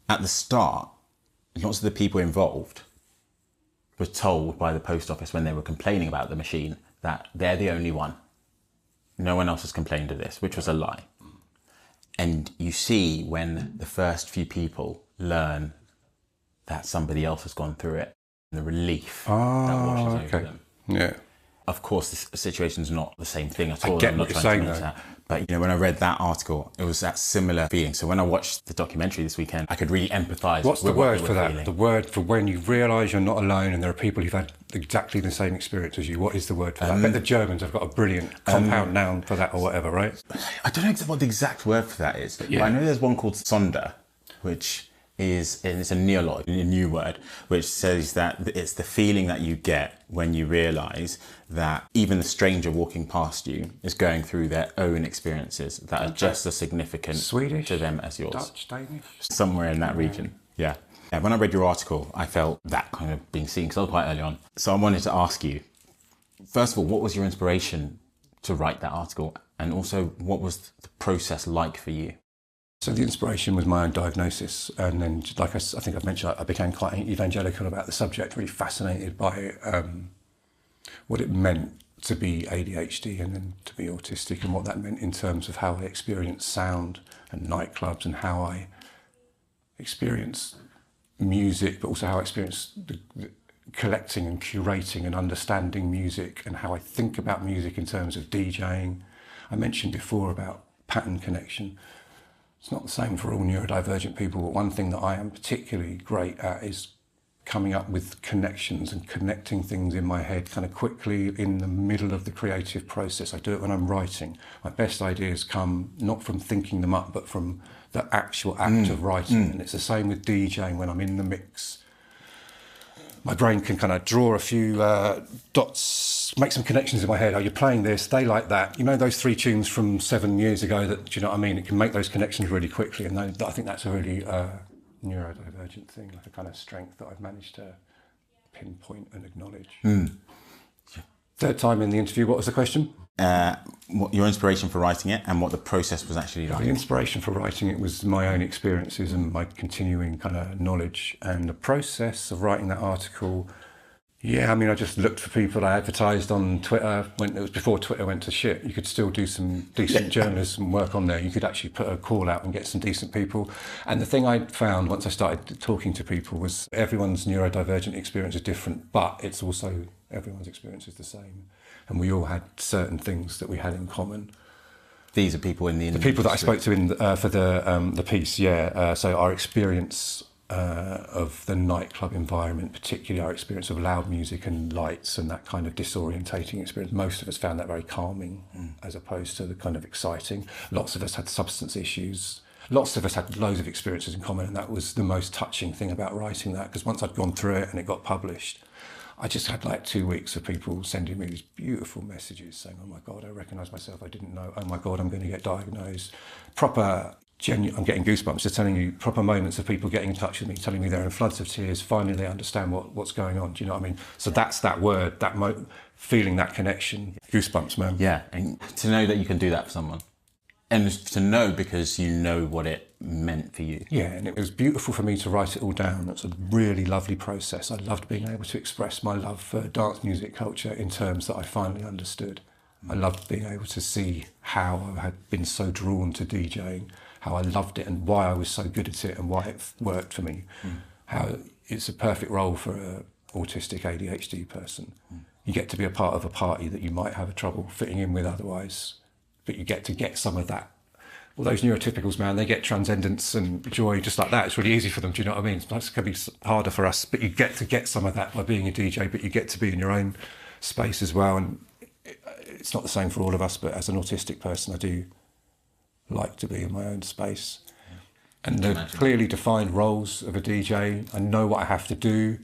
at the start, lots of the people involved were told by the post office when they were complaining about the machine that they're the only one. No one else has complained of this, which was a lie. And you see when the first few people learn that somebody else has gone through it, the relief that washes over them. Yeah. Of course, this situation's not the same thing at I all. get I'm what not you're trying to saying, miss though. that. But, you know, when I read that article, it was that similar feeling. So when I watched the documentary this weekend, I could really empathise What's the with what word they for were that? feeling. The word for when you realise you're not alone and there are people who've had exactly the same experience as you. What is the word for that? I bet the Germans have got a brilliant compound noun for that or whatever, right? I don't know what the exact word for that is. Yeah. But I know there's one called sonder, which is, and it's a neologism, a new word, which says that it's the feeling that you get when you realise that even the stranger walking past you is going through their own experiences that are just as significant Swedish, to them as yours. Dutch, Danish? Somewhere in that region, yeah. When I read your article, I felt that kind of being seen, because I was quite early on. So I wanted to ask you, first of all, what was your inspiration to write that article? And also, what was the process like for you? So the inspiration was my own diagnosis, and then, like I think I've mentioned, I became quite evangelical about the subject, really fascinated by what it meant to be ADHD and then to be autistic, and what that meant in terms of how I experienced sound and nightclubs, and how I experienced music, but also how I experienced the collecting and curating and understanding music, and how I think about music in terms of DJing. I mentioned before about pattern connection. It's not the same for all neurodivergent people, but one thing that I am particularly great at is coming up with connections and connecting things in my head kind of quickly in the middle of the creative process. I do it when I'm writing. My best ideas come not from thinking them up, but from the actual act of writing. And it's the same with DJing. When I'm in the mix, my brain can kind of draw a few dots, make some connections in my head. Oh, you're playing this, they like that. You know those 3 tunes from 7 years ago, that, do you know what I mean? It can make those connections really quickly, and I think that's a really neurodivergent thing, like a kind of strength that I've managed to pinpoint and acknowledge. Third time in the interview, what was the question? What your inspiration for writing it, and what the process was actually like. The inspiration for writing it was my own experiences and my continuing kind of knowledge, and the process of writing that article. Yeah, I mean, I just looked for people. I advertised on Twitter. When it was before Twitter went to shit, you could still do some decent journalism work on there. You could actually put a call out and get some decent people. And the thing I found once I started talking to people was everyone's neurodivergent experience is different, but it's also everyone's experience is the same. And we all had certain things that we had in common. These are people in the industry. The people that I spoke to in for the piece, yeah. So our experience of the nightclub environment, particularly our experience of loud music and lights and that kind of disorientating experience, most of us found that very calming as opposed to the kind of exciting. Lots of us had substance issues. Lots of us had loads of experiences in common, and that was the most touching thing about writing that, because once I'd gone through it and it got published, I just had like 2 weeks of people sending me these beautiful messages saying, oh my God, I recognise myself, I didn't know, oh my God, I'm going to get diagnosed. I'm getting goosebumps just telling you, proper moments of people getting in touch with me, telling me they're in floods of tears, finally they understand what's going on, do you know what I mean? So that's that word, feeling that connection, goosebumps, man. Yeah, and to know that you can do that for someone. And to know because you know what it meant for you. Yeah, and it was beautiful for me to write it all down. It's a really lovely process. I loved being able to express my love for dance music culture in terms that I finally understood. I loved being able to see how I had been so drawn to DJing, how I loved it and why I was so good at it and why it worked for me. How it's a perfect role for an autistic ADHD person. You get to be a part of a party that you might have a trouble fitting in with otherwise, but you get to get some of that. Well, those neurotypicals, man, they get transcendence and joy just like that. It's really easy for them, do you know what I mean? It's going to be harder for us, but you get to get some of that by being a DJ, but you get to be in your own space as well. And it's not the same for all of us, but as an autistic person, I do like to be in my own space. And the clearly defined roles of a DJ, I know what I have to do.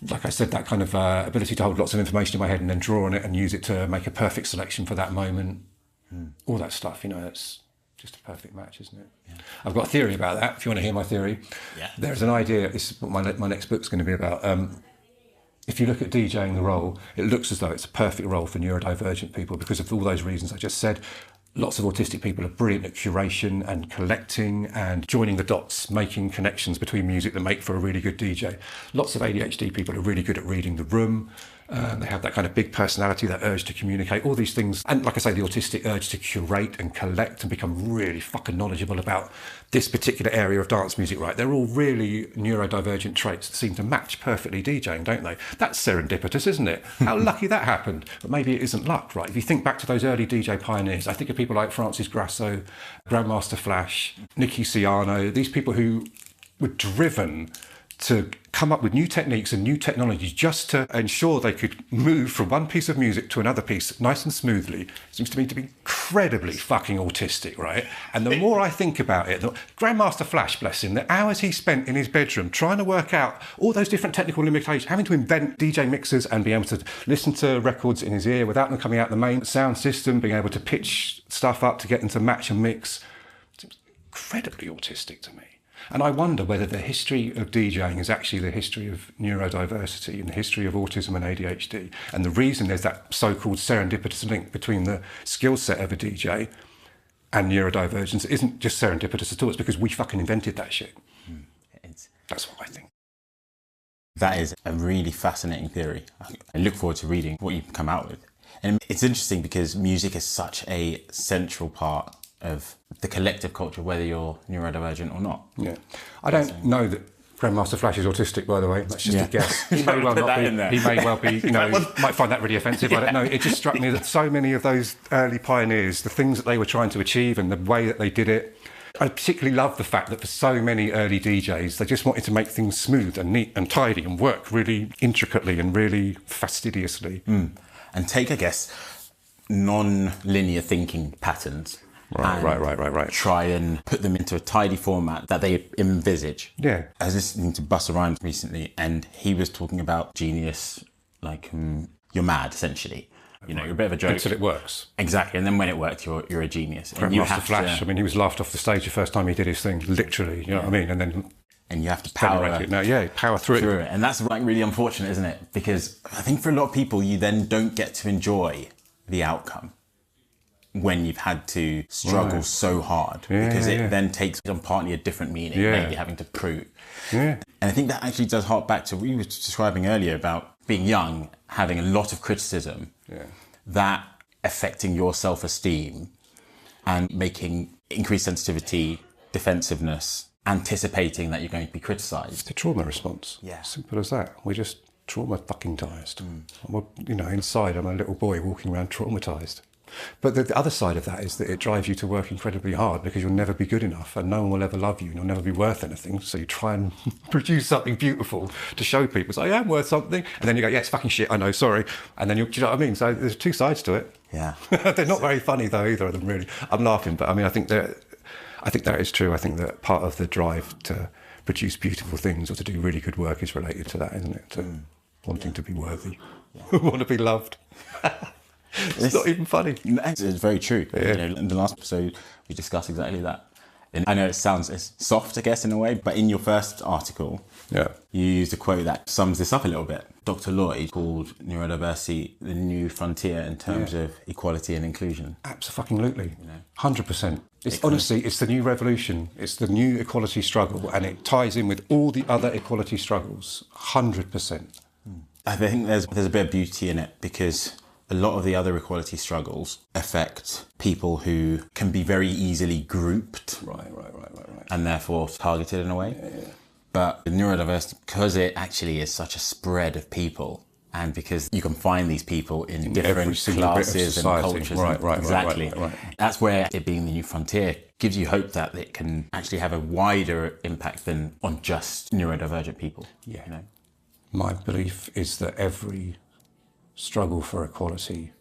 Like I said, that kind of ability to hold lots of information in my head and then draw on it and use it to make a perfect selection for that moment. All that stuff, you know, it's just a perfect match, isn't it? Yeah. I've got a theory about that, if you want to hear my theory. Yeah. There's an idea, this is what my next book's going to be about. If you look at DJing the role, it looks as though it's a perfect role for neurodivergent people because of all those reasons I just said. Lots of autistic people are brilliant at curation and collecting and joining the dots, making connections between music that make for a really good DJ. Lots of ADHD people are really good at reading the room, They have that kind of big personality, that urge to communicate, all these things. And like I say, the autistic urge to curate and collect and become really fucking knowledgeable about this particular area of dance music, right? They're all really neurodivergent traits that seem to match perfectly DJing, don't they? That's serendipitous, isn't it? How lucky that happened. But maybe it isn't luck, right? If you think back to those early DJ pioneers, I think of people like Francis Grasso, Grandmaster Flash, Nicky Ciano, these people who were driven to come up with new techniques and new technologies just to ensure they could move from one piece of music to another piece nice and smoothly. Seems to me to be incredibly fucking autistic, right? And the more I think about it, the Grandmaster Flash, bless him, the hours he spent in his bedroom trying to work out all those different technical limitations, having to invent DJ mixers and be able to listen to records in his ear without them coming out the main sound system, being able to pitch stuff up to get them to match and mix. Seems incredibly autistic to me. And I wonder whether the history of DJing is actually the history of neurodiversity and the history of autism and ADHD. And the reason there's that so-called serendipitous link between the skill set of a DJ and neurodivergence isn't just serendipitous at all. It's because we fucking invented that shit. That's what I think. That is a really fascinating theory. I look forward to reading what you come out with. And it's interesting because music is such a central part of the collective culture, whether you're neurodivergent or not. Yeah. I don't know that Grandmaster Flash is autistic, by the way. That's just a guess. He may well not be. He may well be, might find that really offensive. I don't know. It just struck me that so many of those early pioneers, the things that they were trying to achieve and the way that they did it, I particularly love the fact that for so many early DJs, they just wanted to make things smooth and neat and tidy and work really intricately and really fastidiously. And take, I guess, non-linear thinking patterns. Right. Try and put them into a tidy format that they envisage. Yeah. I was listening to Busta Rhymes recently, and he was talking about genius, like you're mad, essentially. You're a bit of a joke. Until it works. Exactly, and then when it worked, you're a genius. Grandmaster Flash, he was laughed off the stage the first time he did his thing, literally, you know what I mean? And you have to power through it. And that's like really unfortunate, isn't it? Because I think for a lot of people, you then don't get to enjoy the outcome when you've had to struggle so hard, because it then takes on partly a different meaning, maybe having to prove. And I think that actually does hark back to what you were describing earlier about being young, having a lot of criticism, that affecting your self-esteem and making increased sensitivity, defensiveness, anticipating that you're going to be criticised. The trauma response. Yeah. Simple as that. We're just trauma-fucking-tised. Inside I'm a little boy walking around traumatised. But the other side of that is that it drives you to work incredibly hard because you'll never be good enough and no one will ever love you and you'll never be worth anything. So you try and produce something beautiful to show people, so I am worth something. And then you go, yeah, it's fucking shit, I know, sorry. And then do you know what I mean? So there's two sides to it. Yeah. They're not very funny though, either of them, really. I'm laughing, but I think that is true. I think that part of the drive to produce beautiful things or to do really good work is related to that, isn't it? To wanting to be worthy, want to be loved. It's not even funny. It's very true. In the last episode, we discussed exactly that. And I know it sounds soft, I guess, in a way, but in your first article, you used a quote that sums this up a little bit. Dr. Lloyd called neurodiversity the new frontier in terms of equality and inclusion. Absolutely. 100%. Honestly, it's the new revolution. It's the new equality struggle, and it ties in with all the other equality struggles. 100%. I think there's a bit of beauty in it because a lot of the other equality struggles affect people who can be very easily grouped. Right. And therefore targeted in a way. But with neurodiversity, because it actually is such a spread of people, and because you can find these people in different classes and cultures. Right. That's where it being the new frontier gives you hope that it can actually have a wider impact than on just neurodivergent people. Yeah. My belief is that every struggle for equality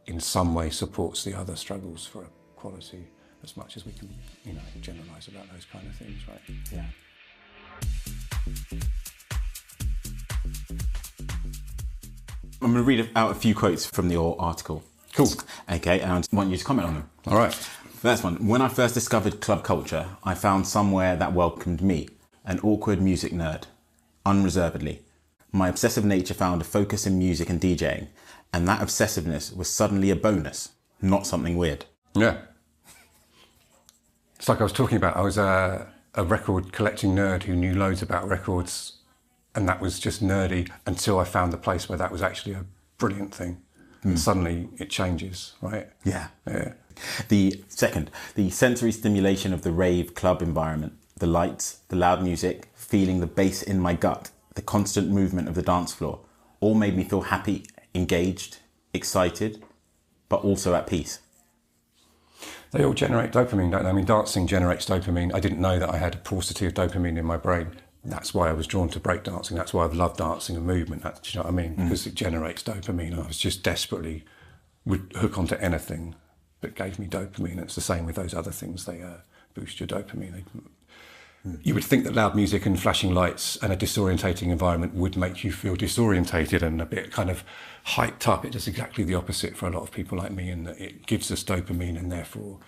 in some way supports the other struggles for equality as much as we can, generalise about those kind of things, right? Yeah. I'm going to read out a few quotes from your article. Cool. Okay, and I want you to comment on them. All right. First one. When I first discovered club culture, I found somewhere that welcomed me, an awkward music nerd, unreservedly. My obsessive nature found a focus in music and DJing, and that obsessiveness was suddenly a bonus, not something weird. Yeah. It's like I was talking about. I was a record collecting nerd who knew loads about records And that was just nerdy until I found the place where that was actually a brilliant thing. And suddenly it changes, right? Yeah. Yeah. The second, the sensory stimulation of the rave club environment, the lights, the loud music, feeling the bass in my gut, the constant movement of the dance floor, all made me feel happy, engaged, excited, but also at peace. They all generate dopamine, don't they? I mean, dancing generates dopamine. I didn't know that I had a paucity of dopamine in my brain. That's why I was drawn to breakdancing. That's why I've loved dancing and movement. Do you know what I mean? Because it generates dopamine. I was just desperately would hook onto anything that gave me dopamine. It's the same with those other things. They boost your dopamine. You would think that loud music and flashing lights and a disorientating environment would make you feel disorientated and a bit kind of hyped up. It does exactly the opposite for a lot of people like me, in that it gives us dopamine and therefore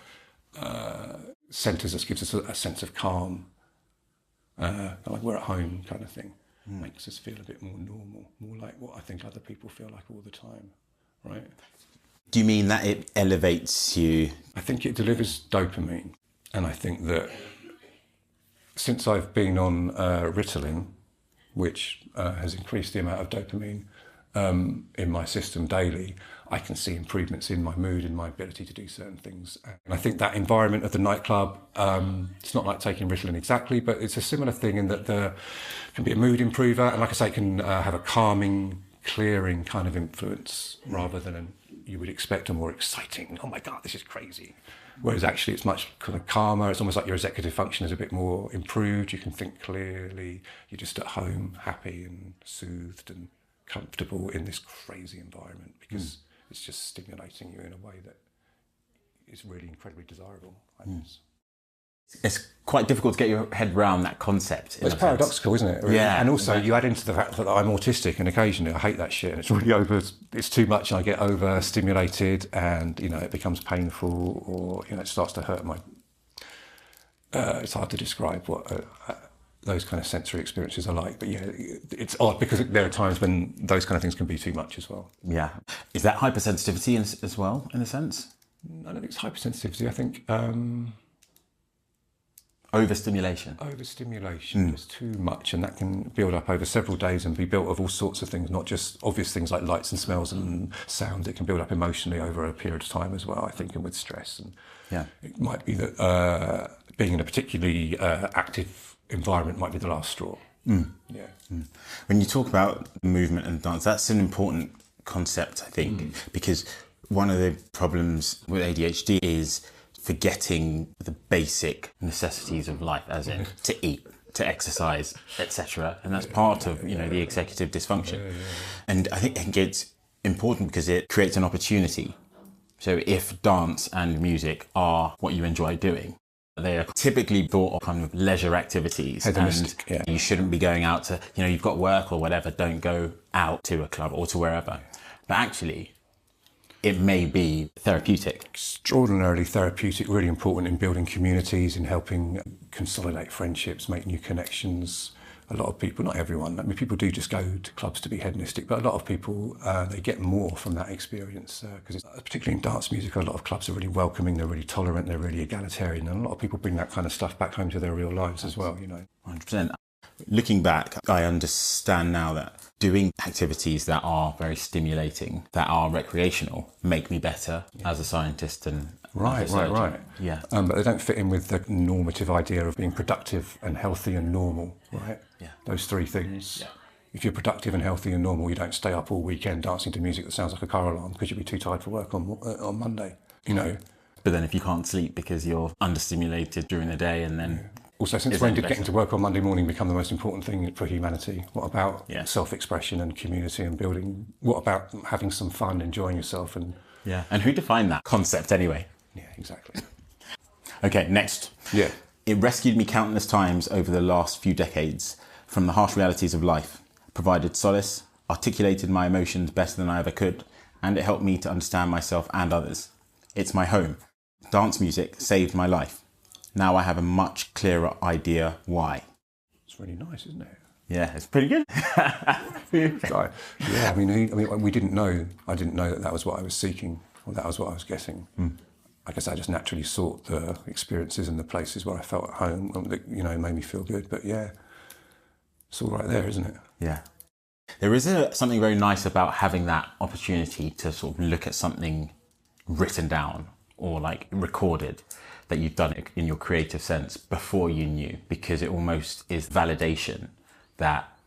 centres us, gives us a sense of calm. Like we're at home kind of thing. Makes us feel a bit more normal, more like what I think other people feel like all the time, right? Do you mean that it elevates you? I think it delivers dopamine, and I think that since I've been on Ritalin, which has increased the amount of dopamine in my system daily, I can see improvements in my mood and my ability to do certain things. And I think that environment of the nightclub, it's not like taking Ritalin exactly, but it's a similar thing in that there can be a mood improver, and like I say, it can have a calming, clearing kind of influence rather than you would expect a more exciting, oh my God, this is crazy. Whereas actually it's much kind of calmer. It's almost like your executive function is a bit more improved. You can think clearly. You're just at home, happy and soothed and comfortable in this crazy environment because it's just stimulating you in a way that is really incredibly desirable, I guess. It's quite difficult to get your head around that concept. It's paradoxical, isn't it? Really? Yeah. And also you add into the fact that I'm autistic, and occasionally I hate that shit, and it's really it's too much, and I get overstimulated, and it becomes painful, or it starts to hurt my. It's hard to describe what those kind of sensory experiences are like, but yeah, it's odd because there are times when those kind of things can be too much as well. Yeah. Is that hypersensitivity as well, in a sense? I don't think it's hypersensitivity. I think. Overstimulation. Overstimulation is too much, and that can build up over several days and be built of all sorts of things, not just obvious things like lights and smells and sound. It can build up emotionally over a period of time as well, I think, and with stress. And it might be that being in a particularly active environment might be the last straw. When you talk about movement and dance, that's an important concept, I think, because one of the problems with ADHD is forgetting the basic necessities of life, as in to eat, to exercise, etc. And that's part of the executive dysfunction. And I think it's important because it creates an opportunity. So if dance and music are what you enjoy doing, they are typically thought of kind of leisure activities, and you shouldn't be going out to, you've got work or whatever, don't go out to a club or to wherever. But actually, it may be therapeutic. Extraordinarily therapeutic, really important in building communities, in helping consolidate friendships, make new connections. A lot of people, not everyone, I mean, people do just go to clubs to be hedonistic, but a lot of people, they get more from that experience. Because particularly in dance music, a lot of clubs are really welcoming, they're really tolerant, they're really egalitarian, and a lot of people bring that kind of stuff back home to their real lives as well, 100%. Looking back, I understand now that doing activities that are very stimulating, that are recreational, make me better as a scientist and Right. Yeah. But they don't fit in with the normative idea of being productive and healthy and normal, right? Yeah. Those three things. Yeah. If you're productive and healthy and normal, you don't stay up all weekend dancing to music that sounds like a car alarm because you'll be too tired for work on Monday, But then if you can't sleep because you're understimulated during the day, and then... Also, since when did getting to work on Monday morning become the most important thing for humanity? What about self-expression and community and building? What about having some fun, enjoying yourself? And who defined that concept anyway? Yeah, exactly. Okay, next. Yeah. It rescued me countless times over the last few decades from the harsh realities of life, provided solace, articulated my emotions better than I ever could, and it helped me to understand myself and others. It's my home. Dance music saved my life. Now I have a much clearer idea why. It's really nice, isn't it? Yeah, it's pretty good. Yeah, I mean, we didn't know. I didn't know that was what I was seeking, or that was what I was getting. I guess I just naturally sought the experiences and the places where I felt at home, that made me feel good. But yeah, it's all right there, isn't it? Yeah. There is something very nice about having that opportunity to sort of look at something written down or like recorded that you've done it in your creative sense before you knew, because it almost is validation that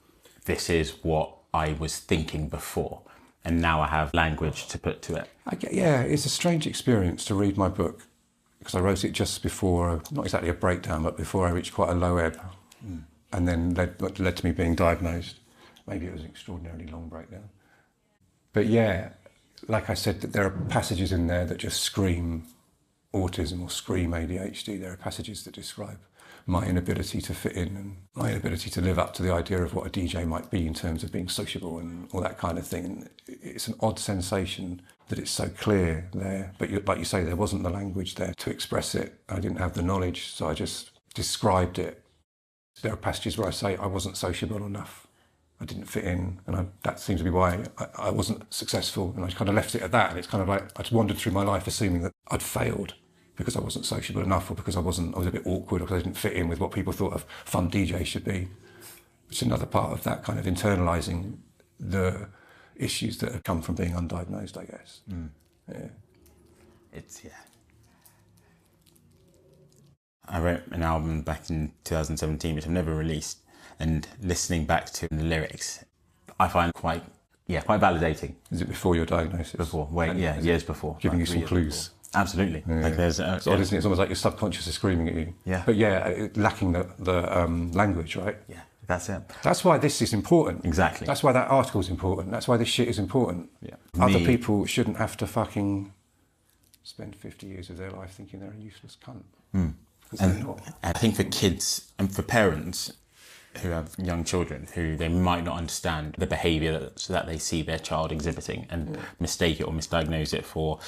this is what I was thinking before. And now I have language to put to it. Yeah, it's a strange experience to read my book, because I wrote it just before, not exactly a breakdown, but before I reached quite a low ebb. And then led to me being diagnosed. Maybe it was an extraordinarily long breakdown. But yeah, like I said, that there are passages in there that just scream autism or scream ADHD. There are passages that describe my inability to fit in and my inability to live up to the idea of what a DJ might be in terms of being sociable and all that kind of thing. And it's an odd sensation that it's so clear there. But like you say, there wasn't the language there to express it. I didn't have the knowledge, so I just described it. There are passages where I say I wasn't sociable enough. I didn't fit in, and that seems to be why I wasn't successful. And I kind of left it at that. And it's kind of like I just wandered through my life assuming that I'd failed because I wasn't sociable enough, or because I was a bit awkward, or because I didn't fit in with what people thought a fun DJ should be. Which is another part of that kind of internalising the issues that have come from being undiagnosed, I guess. Yeah. I wrote an album back in 2017, which I've never released, and listening back to the lyrics, I find quite validating. Is it before your diagnosis? Before, years before. Giving you some clues. Absolutely. Yeah. Like there's, it's odd, isn't it? It's almost like your subconscious is screaming at you. Yeah. But lacking the language, right? Yeah, that's it. That's why this is important. Exactly. That's why that article's important. That's why this shit is important. Yeah. Other people shouldn't have to fucking spend 50 years of their life thinking they're a useless cunt. Because they're not. I think for kids and for parents who have young children who they might not understand the behaviour that they see their child exhibiting and mistake it or misdiagnose it for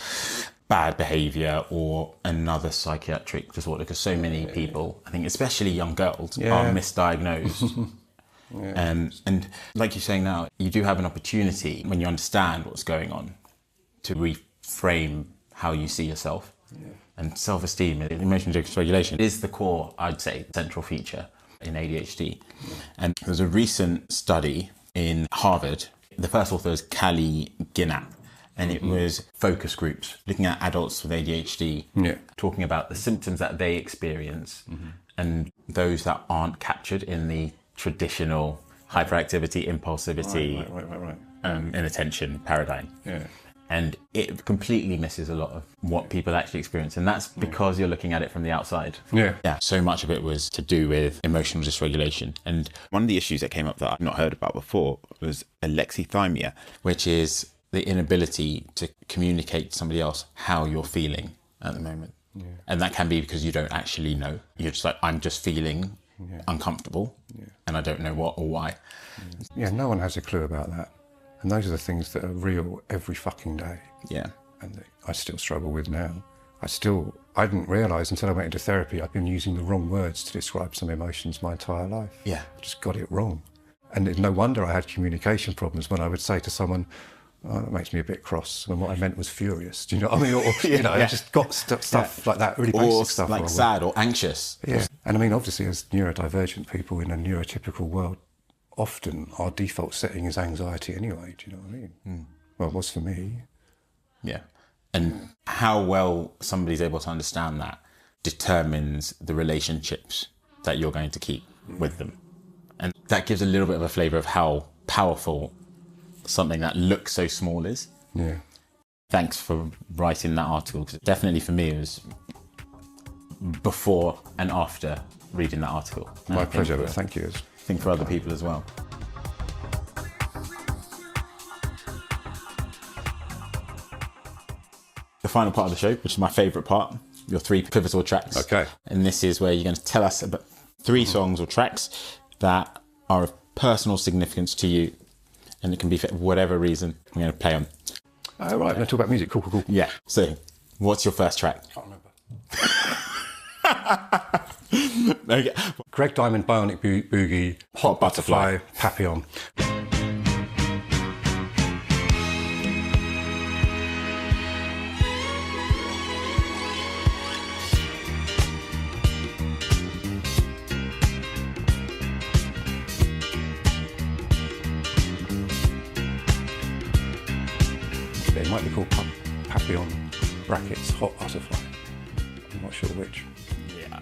bad behaviour or another psychiatric disorder, because so many people, I think especially young girls, are misdiagnosed. And like you're saying now, you do have an opportunity when you understand what's going on to reframe how you see yourself. And self-esteem, emotional dysregulation is the core, I'd say, central feature in ADHD. And there was a recent study in Harvard. The first author is Callie Ginap, and it was focus groups looking at adults with ADHD, talking about the symptoms that they experience and those that aren't captured in the traditional hyperactivity, impulsivity, inattention paradigm. And it completely misses a lot of what people actually experience. And that's because you're looking at it from the outside. So much of it was to do with emotional dysregulation. And one of the issues that came up that I've not heard about before was alexithymia, which is the inability to communicate to somebody else how you're feeling at the moment. And that can be because you don't actually know. You're just like, I'm just feeling uncomfortable and I don't know what or why. No one has a clue about that. And those are the things that are real every fucking day. And I still struggle with now. I didn't realise until I went into therapy, I'd been using the wrong words to describe some emotions my entire life. I just got it wrong. And it's no wonder I had communication problems when I would say to someone, oh, that makes me a bit cross, when what I meant was furious. Do you know what I mean? Or I just got stuff like that, really basic stuff. Or like sad or anxious. And I mean, obviously, as neurodivergent people in a neurotypical world, often our default setting is anxiety anyway, do you know what I mean? Well, it was for me. And how well somebody's able to understand that determines the relationships that you're going to keep with them. And that gives a little bit of a flavour of how powerful something that looks so small is. Thanks for writing that article, because definitely for me it was before and after reading that article. My pleasure, but thank you. I think for other people as well. The final part of the show, which is my favourite part, your 3 pivotal tracks. Okay. And this is where you're going to tell us about 3 songs or tracks that are of personal significance to you, and it can be for whatever reason. I'm going to play them. Right, we're going to talk about music. Cool. Yeah. So, what's your first track? I can't remember. Okay. Greg Diamond, Bionic Boogie, Hot Butterfly, Papillon. It might be called Papillon brackets Hot Butterfly. I'm not sure which.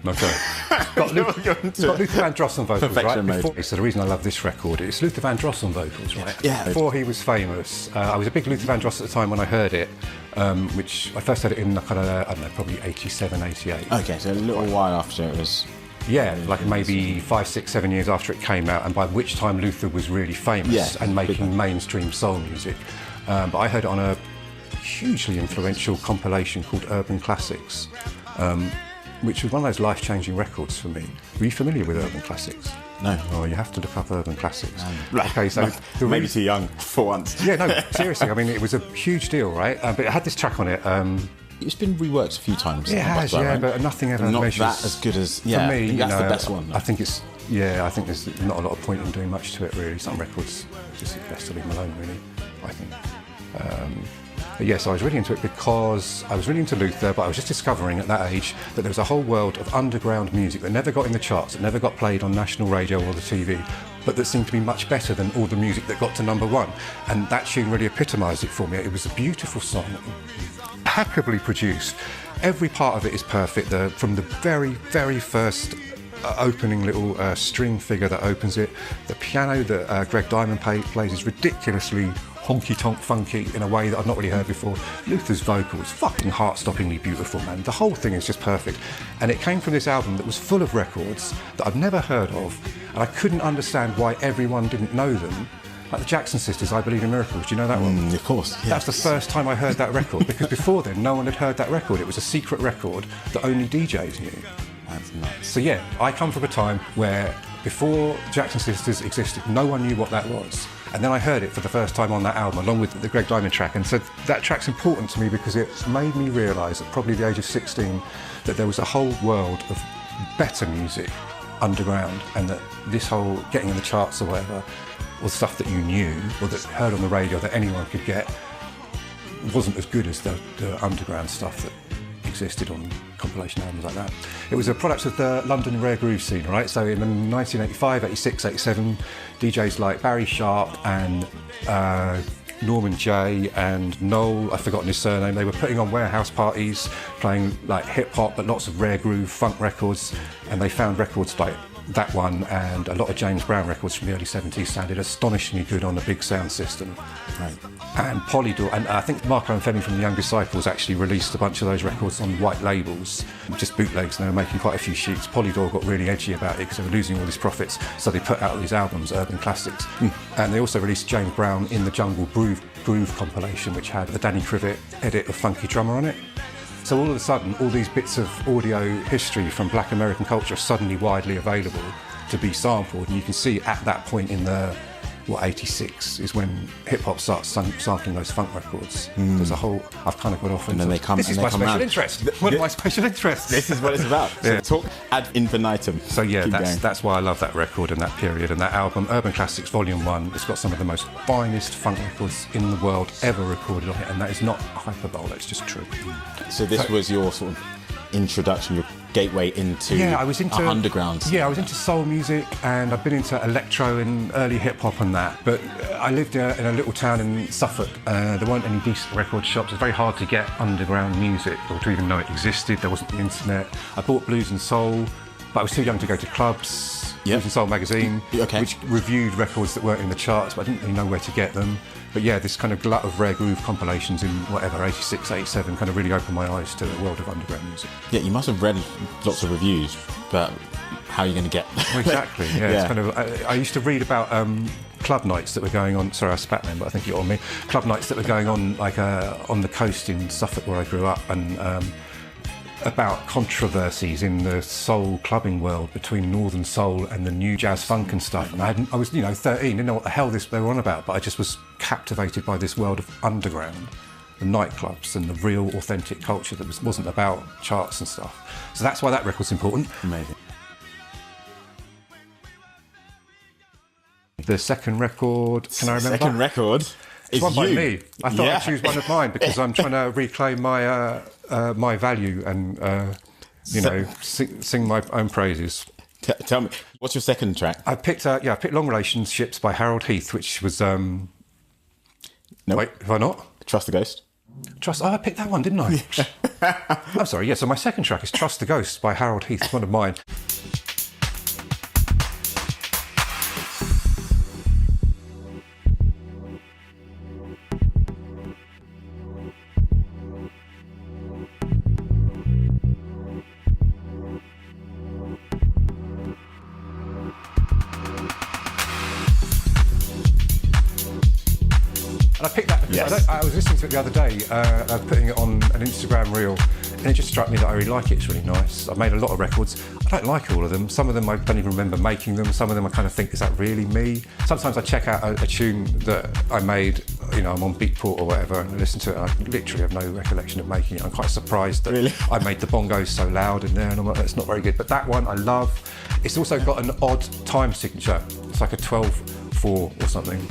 No, sorry. It's got Luther Vandross on vocals, right? So the reason I love this record, it's Luther Vandross on vocals, right? Yeah. Before he was famous, I was a big Luther Vandross at the time when I heard it, which I first heard it in kind of, I don't know, probably 87, 88. Okay, so a little while after it was... Yeah, like maybe 5, 6, 7 years after it came out, and by which time Luther was really famous and making mainstream soul music. But I heard it on a hugely influential compilation called Urban Classics, which was one of those life-changing records for me. Were you familiar with Urban Classics? No. Oh, you have to look up Urban Classics. Okay, so... Maybe too young for once. Yeah, no, seriously, I mean, it was a huge deal, right? But it had this track on it. It's been reworked a few times. It has, yeah, right? But nothing ever not measures... that as good as... Yeah, for me, I think that's the best one. I think it's... Yeah, I think there's not a lot of point in doing much to it, really. Some records, just best to leave them alone, really, I think. But yes, I was really into it because I was really into Luther, but I was just discovering at that age that there was a whole world of underground music that never got in the charts, that never got played on national radio or the TV, but that seemed to be much better than all the music that got to #1. And that tune really epitomised it for me. It was a beautiful song, impeccably produced. Every part of it is perfect. From the very, very first opening little string figure that opens it, the piano that Greg Diamond plays is ridiculously honky-tonk funky in a way that I've not really heard before. Luther's vocals, fucking heart-stoppingly beautiful, man. The whole thing is just perfect. And it came from this album that was full of records that I'd never heard of, and I couldn't understand why everyone didn't know them. Like the Jackson Sisters, I Believe in Miracles. Do you know that one? Of course. Yeah. That's the first time I heard that record, because before then, no one had heard that record. It was a secret record that only DJs knew. That's nuts. So yeah, I come from a time where before Jackson Sisters existed, no one knew what that was. And then I heard it for the first time on that album, along with the Greg Diamond track. And so that track's important to me because it made me realise, at probably the age of 16, that there was a whole world of better music underground, and that this whole getting in the charts or whatever, or stuff that you knew, or that heard on the radio that anyone could get, wasn't as good as the underground stuff that existed on compilation albums like that. It was a product of the London rare groove scene, right? So in 1985, 86, 87, DJs like Barry Sharp and Norman Jay and Noel, I've forgotten his surname, they were putting on warehouse parties, playing like hip hop, but lots of rare groove funk records, and they found records like that one and a lot of James Brown records from the early 70s sounded astonishingly good on a big sound system. Right. And Polydor, and I think Marco and Femi from the Young Disciples actually released a bunch of those records on white labels, just bootlegs, and they were making quite a few sheets. Polydor got really edgy about it because they were losing all these profits, so they put out these albums, Urban Classics. And they also released James Brown in the Jungle Groove compilation, which had the Danny Krivit edit of Funky Drummer on it. So all of a sudden, all these bits of audio history from Black American culture are suddenly widely available to be sampled, and you can see at that point in the 86 is when hip-hop starts sampling those funk records. There's a whole... I've kind of got off into... And then they come This is my special interest. One of my special interests. This is what it's about. So talk ad infinitum. So yeah, Keep going. that's why I love that record and that period and that album. Urban Classics Volume 1, it's got some of the most finest funk records in the world ever recorded on it, and that is not hyperbole, it's just true. So this was your sort of introduction, your gateway into underground. Yeah, I was into soul music, and I've been into electro and early hip hop and that. But I lived in a little town in Suffolk. There weren't any decent record shops. It was very hard to get underground music or to even know it existed. There wasn't the internet. I bought Blues and Soul, but I was too young to go to clubs. Blues and Soul magazine, which reviewed records that weren't in the charts, but I didn't really know where to get them. But yeah, this kind of glut of rare groove compilations in whatever, 86, 87, kind of really opened my eyes to the world of underground music. Yeah, you must have read lots of reviews, but how are you going to get... Well, exactly, yeah. It's kind of, I used to read about club nights that were going on, sorry I spat then, but I think you're on me, club nights that were going on like on the coast in Suffolk where I grew up, and about controversies in the soul clubbing world between Northern Soul and the new jazz funk and stuff. And I was, 13, didn't know what the hell they were on about, but I just was captivated by this world of underground, the nightclubs and the real authentic culture that wasn't about charts and stuff. So that's why that record's important. Amazing. The second record, can I remember? Second record It's is one by you. me. I thought I'd choose one of mine because I'm trying to reclaim my my value and sing my own praises. Tell me, what's your second track? I picked Long Relationships by Harold Heath, which was No. wait, have I not? Trust the Ghost. Trust. Oh, I picked that one, didn't I? I'm sorry. Yeah. So my second track is "Trust the Ghost" by Harold Heath. It's one of mine. And I picked that because I was listening to it the other day. I was putting it on an Instagram reel, and it just struck me that I really like it. It's really nice. I've made a lot of records. I don't like all of them. Some of them I don't even remember making them. Some of them I kind of think, is that really me? Sometimes I check out a tune that I made, you know, I'm on Beatport or whatever, and I listen to it, and I literally have no recollection of making it. I'm quite surprised that I made the bongos so loud in there, and I'm like, that's not very good. But that one I love. It's also got an odd time signature. It's like a 12/4 or something.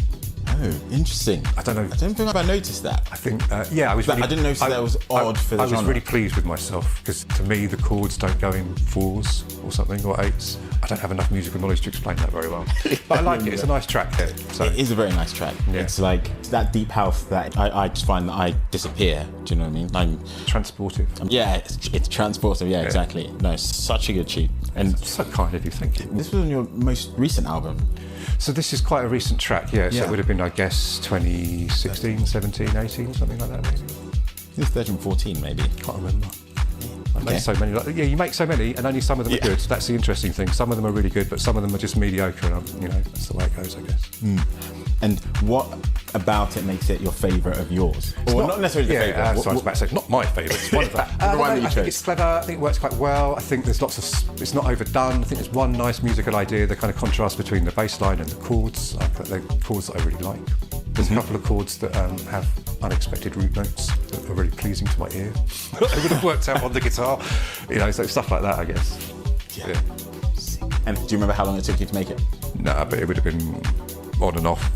Oh, interesting. I don't know. I don't think I noticed that. I think, yeah, I was. Really, I didn't notice that was odd for the genre. I was really pleased with myself because to me the chords don't go in 4s or something or 8s. I don't have enough musical knowledge to explain that very well. But I like it. It's a nice track here. So. It is a very nice track. Yeah. It's like that deep house that I just find that I disappear. Do you know what I mean? I'm transportive. Yeah, it's transportive. Yeah, exactly. No, it's such a good tune. And it's so kind of you, thank you. This was on your most recent album. So this is quite a recent track, yeah. So it would have been, I guess, 2016, 17, 18, something like that, maybe. It was 13, 14, maybe. Can't remember. I make so many. Yeah, you make so many, and only some of them are good. That's the interesting thing. Some of them are really good, but some of them are just mediocre, and you know, that's the way it goes, I guess. Mm. And what about it makes it your favourite of yours? Or not necessarily the favourite. I was about to say, not my favourite. It's one of them. I think it's clever. I think it works quite well. I think there's lots of. It's not overdone. I think there's one nice musical idea. The kind of contrast between the bass line and the chords. The chords that I really like. There's a couple of chords that have unexpected root notes that are really pleasing to my ear. They would have worked out on the guitar, you know, so stuff like that, I guess. Yeah. And do you remember how long it took you to make it? No, but it would have been on and off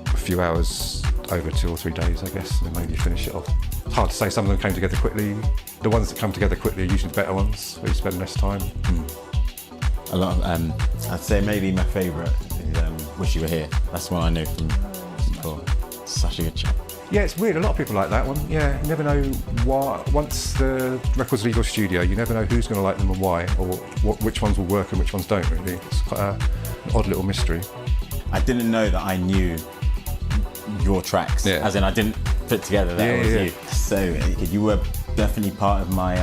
a few hours, over 2 or 3 days, I guess, and then maybe finish it off. It's hard to say. Some of them came together quickly. The ones that come together quickly are usually the better ones, where you spend less time. A lot of, I'd say maybe my favourite is Wish You Were Here. That's one I know from before. Such a good track. Yeah, it's weird. A lot of people like that one. Yeah, you never know why. Once the records leave your studio, you never know who's going to like them and why, or which ones will work and which ones don't, really. It's quite an odd little mystery. I didn't know that I knew your tracks, as in I didn't put together that was you. So you were definitely part of my,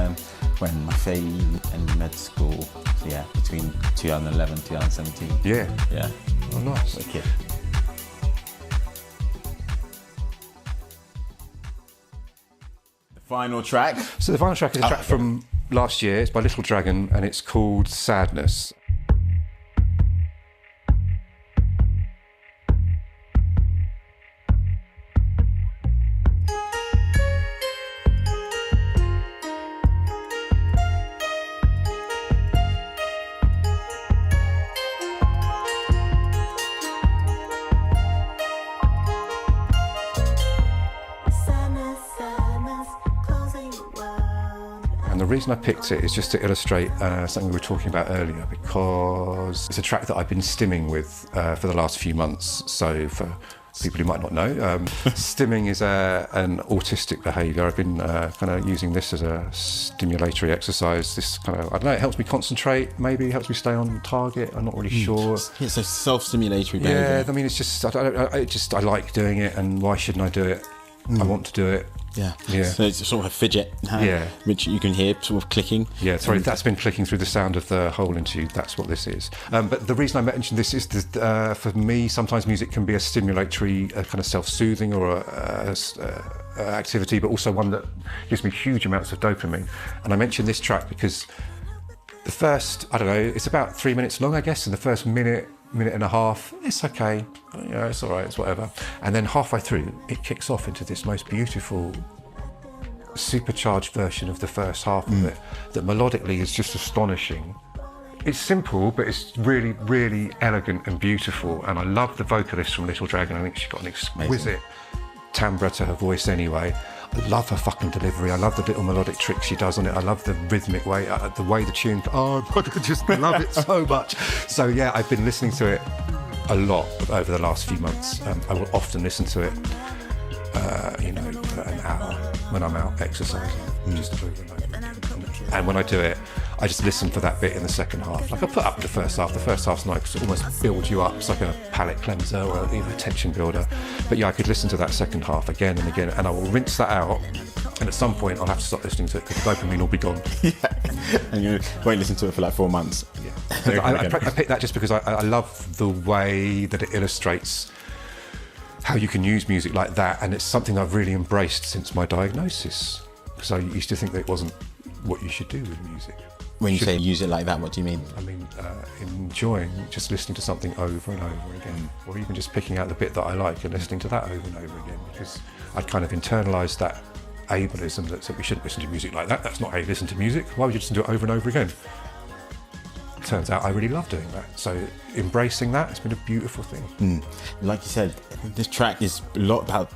when my phase in med school, so yeah, between 2011 and 2017. Yeah. Yeah. Oh, nice. Okay. Final track. So the final track is a track from last year. It's by Little Dragon and it's called Sadness. The reason I picked it is just to illustrate something we were talking about earlier, because it's a track that I've been stimming with for the last few months. So for people who might not know, stimming is an autistic behaviour. I've been kind of using this as a stimulatory exercise. This kind of, I don't know, it helps me concentrate, maybe helps me stay on target. I'm not really sure. It's a self-stimulatory behaviour. Yeah, I mean, it's just, I like doing it, and why shouldn't I do it? I want to do it. Yeah. So it's sort of a fidget, which you can hear sort of clicking. Yeah, sorry, that's been clicking through the sound of the hole into you. That's what this is. But the reason I mentioned this is that for me, sometimes music can be a stimulatory, kind of self-soothing or a activity, but also one that gives me huge amounts of dopamine. And I mentioned this track because the first, I don't know, it's about 3 minutes long, I guess, and the first minute and a half, it's okay, you know, it's all right, it's whatever. And then halfway through, it kicks off into this most beautiful, supercharged version of the first half of it, that melodically is just astonishing. It's simple, but it's really, really elegant and beautiful. And I love the vocalist from Little Dragon. I think she's got an exquisite timbre to her voice anyway. I love her fucking delivery. I love the little melodic tricks she does on it. I love the rhythmic way, the way the tune, I just love it so much. So yeah, I've been listening to it a lot over the last few months. I will often listen to it you know, for an hour when I'm out exercising, just over and over again. And when I do it, I just listen for that bit in the second half. Like I put up the first half. The first half's nice because it almost builds you up. It's like a palate cleanser or a tension builder. But yeah, I could listen to that second half again and again, and I will rinse that out. And at some point, I'll have to stop listening to it because the dopamine will be gone. Yeah, and you won't listen to it for like 4 months. Yeah. I picked that just because I love the way that it illustrates how you can use music like that, and it's something I've really embraced since my diagnosis, because I used to think that it wasn't what you should do with music. When you say use it like that, what do you mean? I mean, enjoying just listening to something over and over again, or even just picking out the bit that I like and listening to that over and over again, because I'd kind of internalised that ableism that said we shouldn't listen to music like that. That's not how you listen to music. Why would you listen to it over and over again? Turns out I really love doing that. So embracing that, it's been a beautiful thing. Like you said, this track is a lot about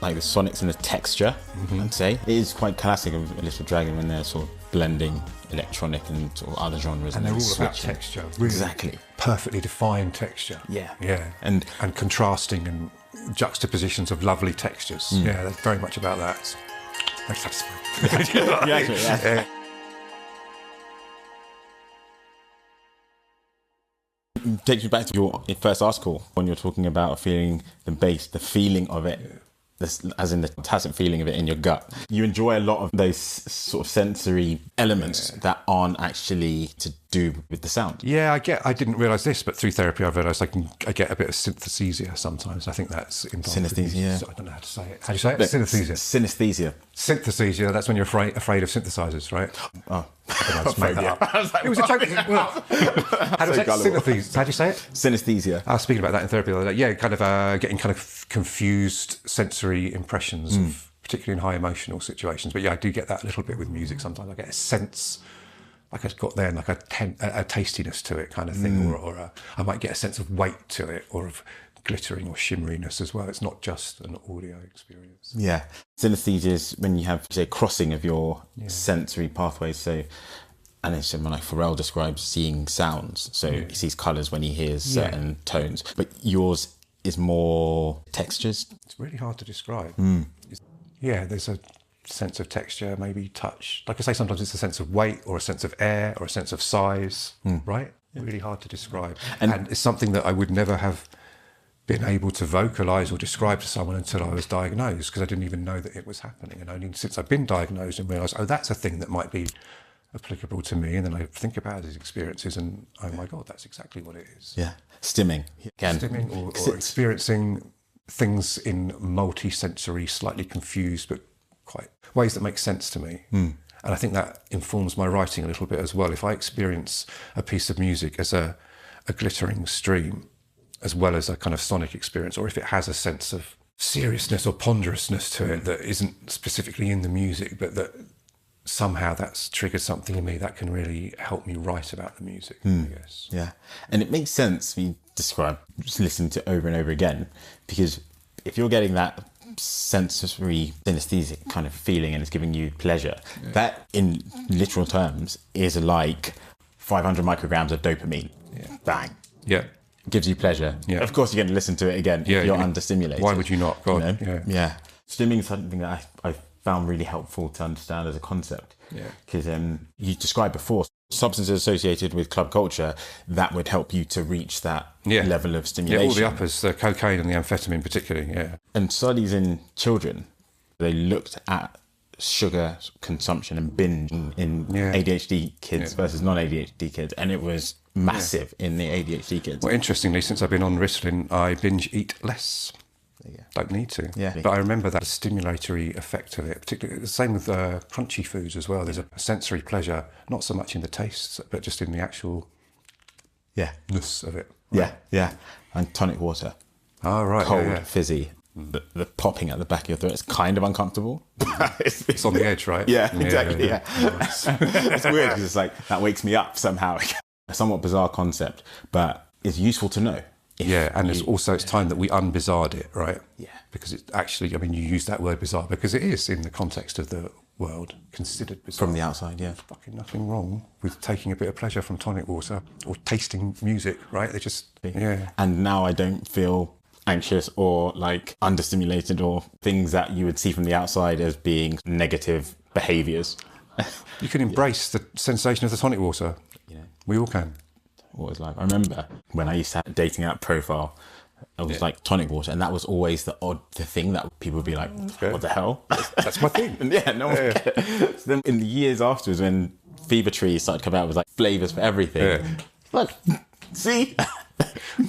like the sonics and the texture, I'd say. It is quite classic of Little Dragon when they're sort of blending electronic and sort of other genres. And they're all switching. about texture. Really Exactly. Perfectly defined texture. Yeah. Yeah. And contrasting and juxtapositions of lovely textures. Yeah, they're very much about that. Very satisfying. Yeah. Takes you back to your first article when you're talking about feeling the bass, the feeling of it, as in the tacit feeling of it in your gut. You enjoy a lot of those sort of sensory elements that aren't actually to do with the sound. Yeah, I didn't realise this, but through therapy I've realised I get a bit of synesthesia sometimes. I think that's involved. Synesthesia, yeah. I don't know how to say it. How do you say it? Synesthesia. Synesthesia. Synesthesia, that's when you're afraid of synthesizers, right? Oh. I just made that up. It was a joke. How do you say it? How do you say it? Synesthesia. I was speaking about that in therapy the other day. Yeah, kind of getting kind of confused sensory impressions, of, particularly in high emotional situations. But yeah, I do get that a little bit with music sometimes. I get a sense, like I've got there, like a tastiness to it kind of thing, or I might get a sense of weight to it, or of glittering or shimmeriness as well. It's not just an audio experience. Yeah. Synesthesia is when you have, say, crossing of your sensory pathways. So, and it's like Pharrell describes seeing sounds. So he sees colours when he hears certain tones. But yours is more textures. It's really hard to describe. Yeah, there's a sense of texture, maybe touch. Like I say, sometimes it's a sense of weight or a sense of air or a sense of size, right? Really hard to describe. And it's something that I would never have been able to vocalise or describe to someone until I was diagnosed, because I didn't even know that it was happening. And only since I've been diagnosed and realised, oh, that's a thing that might be applicable to me, and then I think about these experiences and, oh my God, that's exactly what it is. Yeah. Stimming. Again. Stimming or experiencing things in multi-sensory, slightly confused, but quite ways that make sense to me. And I think that informs my writing a little bit as well. If I experience a piece of music as a glittering stream, as well as a kind of sonic experience, or if it has a sense of seriousness or ponderousness to it that isn't specifically in the music, but that somehow that's triggered something in me that can really help me write about the music, I guess. Yeah. And it makes sense when you describe just listening to it over and over again, because if you're getting that sensory synesthetic kind of feeling and it's giving you pleasure, that in literal terms is like 500 micrograms of dopamine. Bang. Yeah. Gives you pleasure. Yeah. Of course, you're going to listen to it again if you're understimulated. Why would you not? God, you know? Yeah. Stimming is something that I found really helpful to understand as a concept. Yeah. Because you described before substances associated with club culture that would help you to reach that level of stimulation. Yeah, all the uppers, the cocaine and the amphetamine particularly, yeah. And studies in children, they looked at sugar consumption and binge in ADHD kids versus non-ADHD kids, and it was massive in the ADHD kids. Well, interestingly, since I've been on Ritalin, I binge eat less. Don't need to. Yeah. But I remember that stimulatory effect of it, particularly the same with crunchy foods as well. There's a sensory pleasure, not so much in the tastes, but just in the actual ness of it. Right? Yeah. And tonic water. Oh, right. Cold, fizzy. The popping at the back of your throat is kind of uncomfortable. It's on the edge, right? Yeah, exactly. Yeah. It's weird because it's like that wakes me up somehow. A somewhat bizarre concept, but it's useful to know. And it's time that we unbizarred it, right? Yeah. Because it's actually, I mean, you use that word bizarre because it is, in the context of the world, considered bizarre. From the outside, yeah. There's fucking nothing wrong with taking a bit of pleasure from tonic water or tasting music, right? They just, And now I don't feel anxious or like understimulated, or things that you would see from the outside as being negative behaviours. You can embrace the sensation of the tonic water. You know, we all can. what was life. I remember when I used to have a dating app profile, it was like tonic water, and that was always the thing that people would be like, what the hell? That's my thing. Yeah, no one would get it. So then in the years afterwards, when Fever Tree started coming out with like flavours for everything, like, see?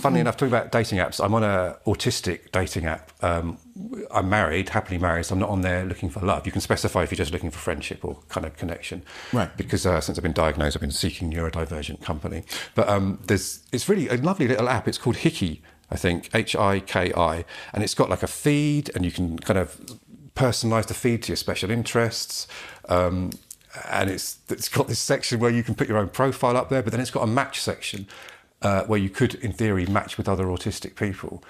Funnily enough, talking about dating apps, I'm on a autistic dating app. I'm married, happily married, so I'm not on there looking for love. You can specify if you're just looking for friendship or kind of connection. Right. Because since I've been diagnosed, I've been seeking neurodivergent company. But it's really a lovely little app. It's called Hickey, I think, Hiki, and it's got like a feed, and you can kind of personalise the feed to your special interests. And it's got this section where you can put your own profile up there, but then it's got a match section. Where you could, in theory, match with other autistic people.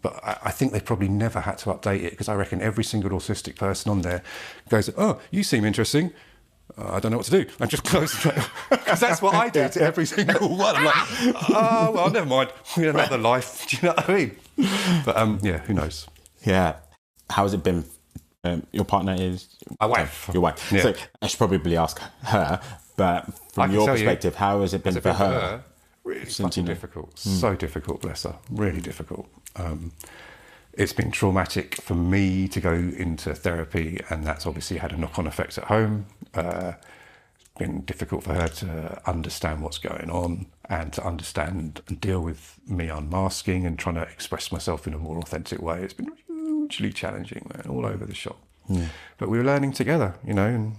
But I think they probably never had to update it, because I reckon every single autistic person on there goes, oh, you seem interesting. I don't know what to do. And just close it. Because that's what I do to every single one. I'm like, oh, well, never mind. We have another life. Do you know what I mean? But yeah, who knows? Yeah. How has it been? Your partner is? My wife. Your wife. Yeah. So I should probably ask her, but from your perspective, how has it been for her? Really fucking difficult. So difficult, bless her. Really difficult. It's been traumatic for me to go into therapy, and that's obviously had a knock-on effect at home. It's been difficult for her to understand what's going on, and to understand and deal with me unmasking and trying to express myself in a more authentic way. It's been hugely challenging, man, all over the shop. Yeah. But we were learning together, you know, and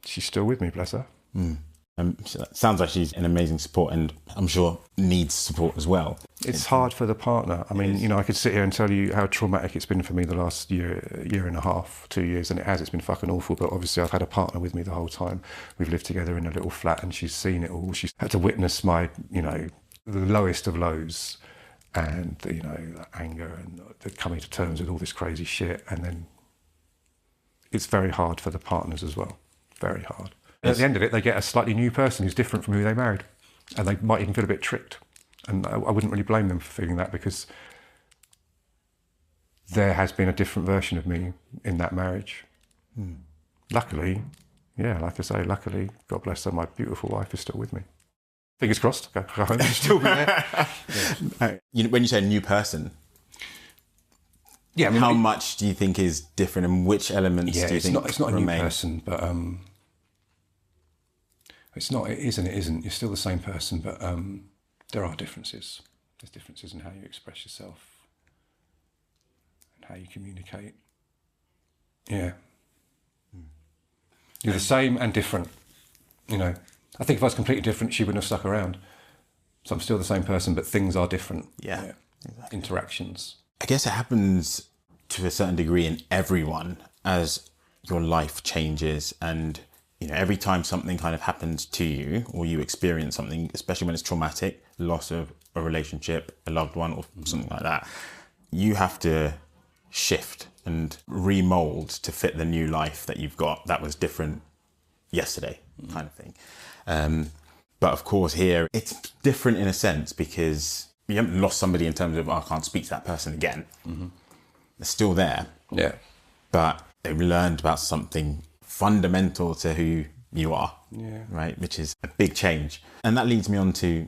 she's still with me, bless her. So it sounds like she's an amazing support, and I'm sure needs support as well. It's hard for the partner. I mean, you know, I could sit here and tell you how traumatic it's been for me the last year and a half, 2 years, and it's been fucking awful. But obviously I've had a partner with me the whole time. We've lived together in a little flat, and she's seen it all. She's had to witness my, you know, the lowest of lows, and, you know, the anger and the coming to terms with all this crazy shit. And then it's very hard for the partners as well. Very hard. At the end of it, they get a slightly new person who's different from who they married. And they might even feel a bit tricked. And I wouldn't really blame them for feeling that, because there has been a different version of me in that marriage. Luckily, yeah, like I say, luckily, God bless her, my beautiful wife is still with me. Fingers crossed, go home, she'll still be there. Yeah. When you say a new person, yeah, I mean, how much do you think is different, and which elements do you think it's not remain? A new person, but... It's not, it is and it isn't. You're still the same person, but there are differences. There's differences in how you express yourself and how you communicate. Yeah. You're the same and different. You know, I think if I was completely different, she wouldn't have stuck around. So I'm still the same person, but things are different. Yeah. Exactly. Interactions. I guess it happens to a certain degree in everyone as your life changes, and you know, every time something kind of happens to you, or you experience something, especially when it's traumatic, loss of a relationship, a loved one, or something like that, you have to shift and remold to fit the new life that you've got that was different yesterday, kind of thing. But of course here, it's different in a sense, because you haven't lost somebody in terms of, oh, I can't speak to that person again. They're still there. Yeah. But they've learned about something fundamental to who you are, right? Which is a big change. And that leads me on to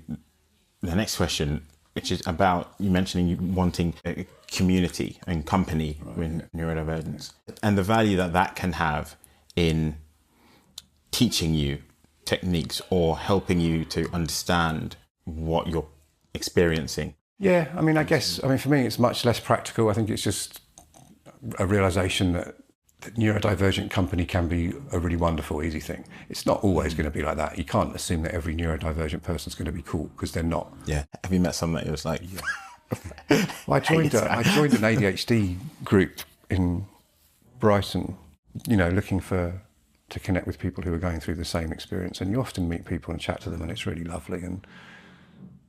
the next question, which is about you mentioning you wanting a community and company with neurodivergence, and the value that that can have in teaching you techniques or helping you to understand what you're experiencing. Yeah, I mean, for me, it's much less practical. I think it's just a realisation that neurodivergent company can be a really wonderful, easy thing. It's not always going to be like that. You can't assume that every neurodivergent person's going to be cool, because they're not. Yeah. Have you met someone that was like... Well, I joined an ADHD group in Brighton, you know, looking to connect with people who are going through the same experience. And you often meet people and chat to them, and it's really lovely. And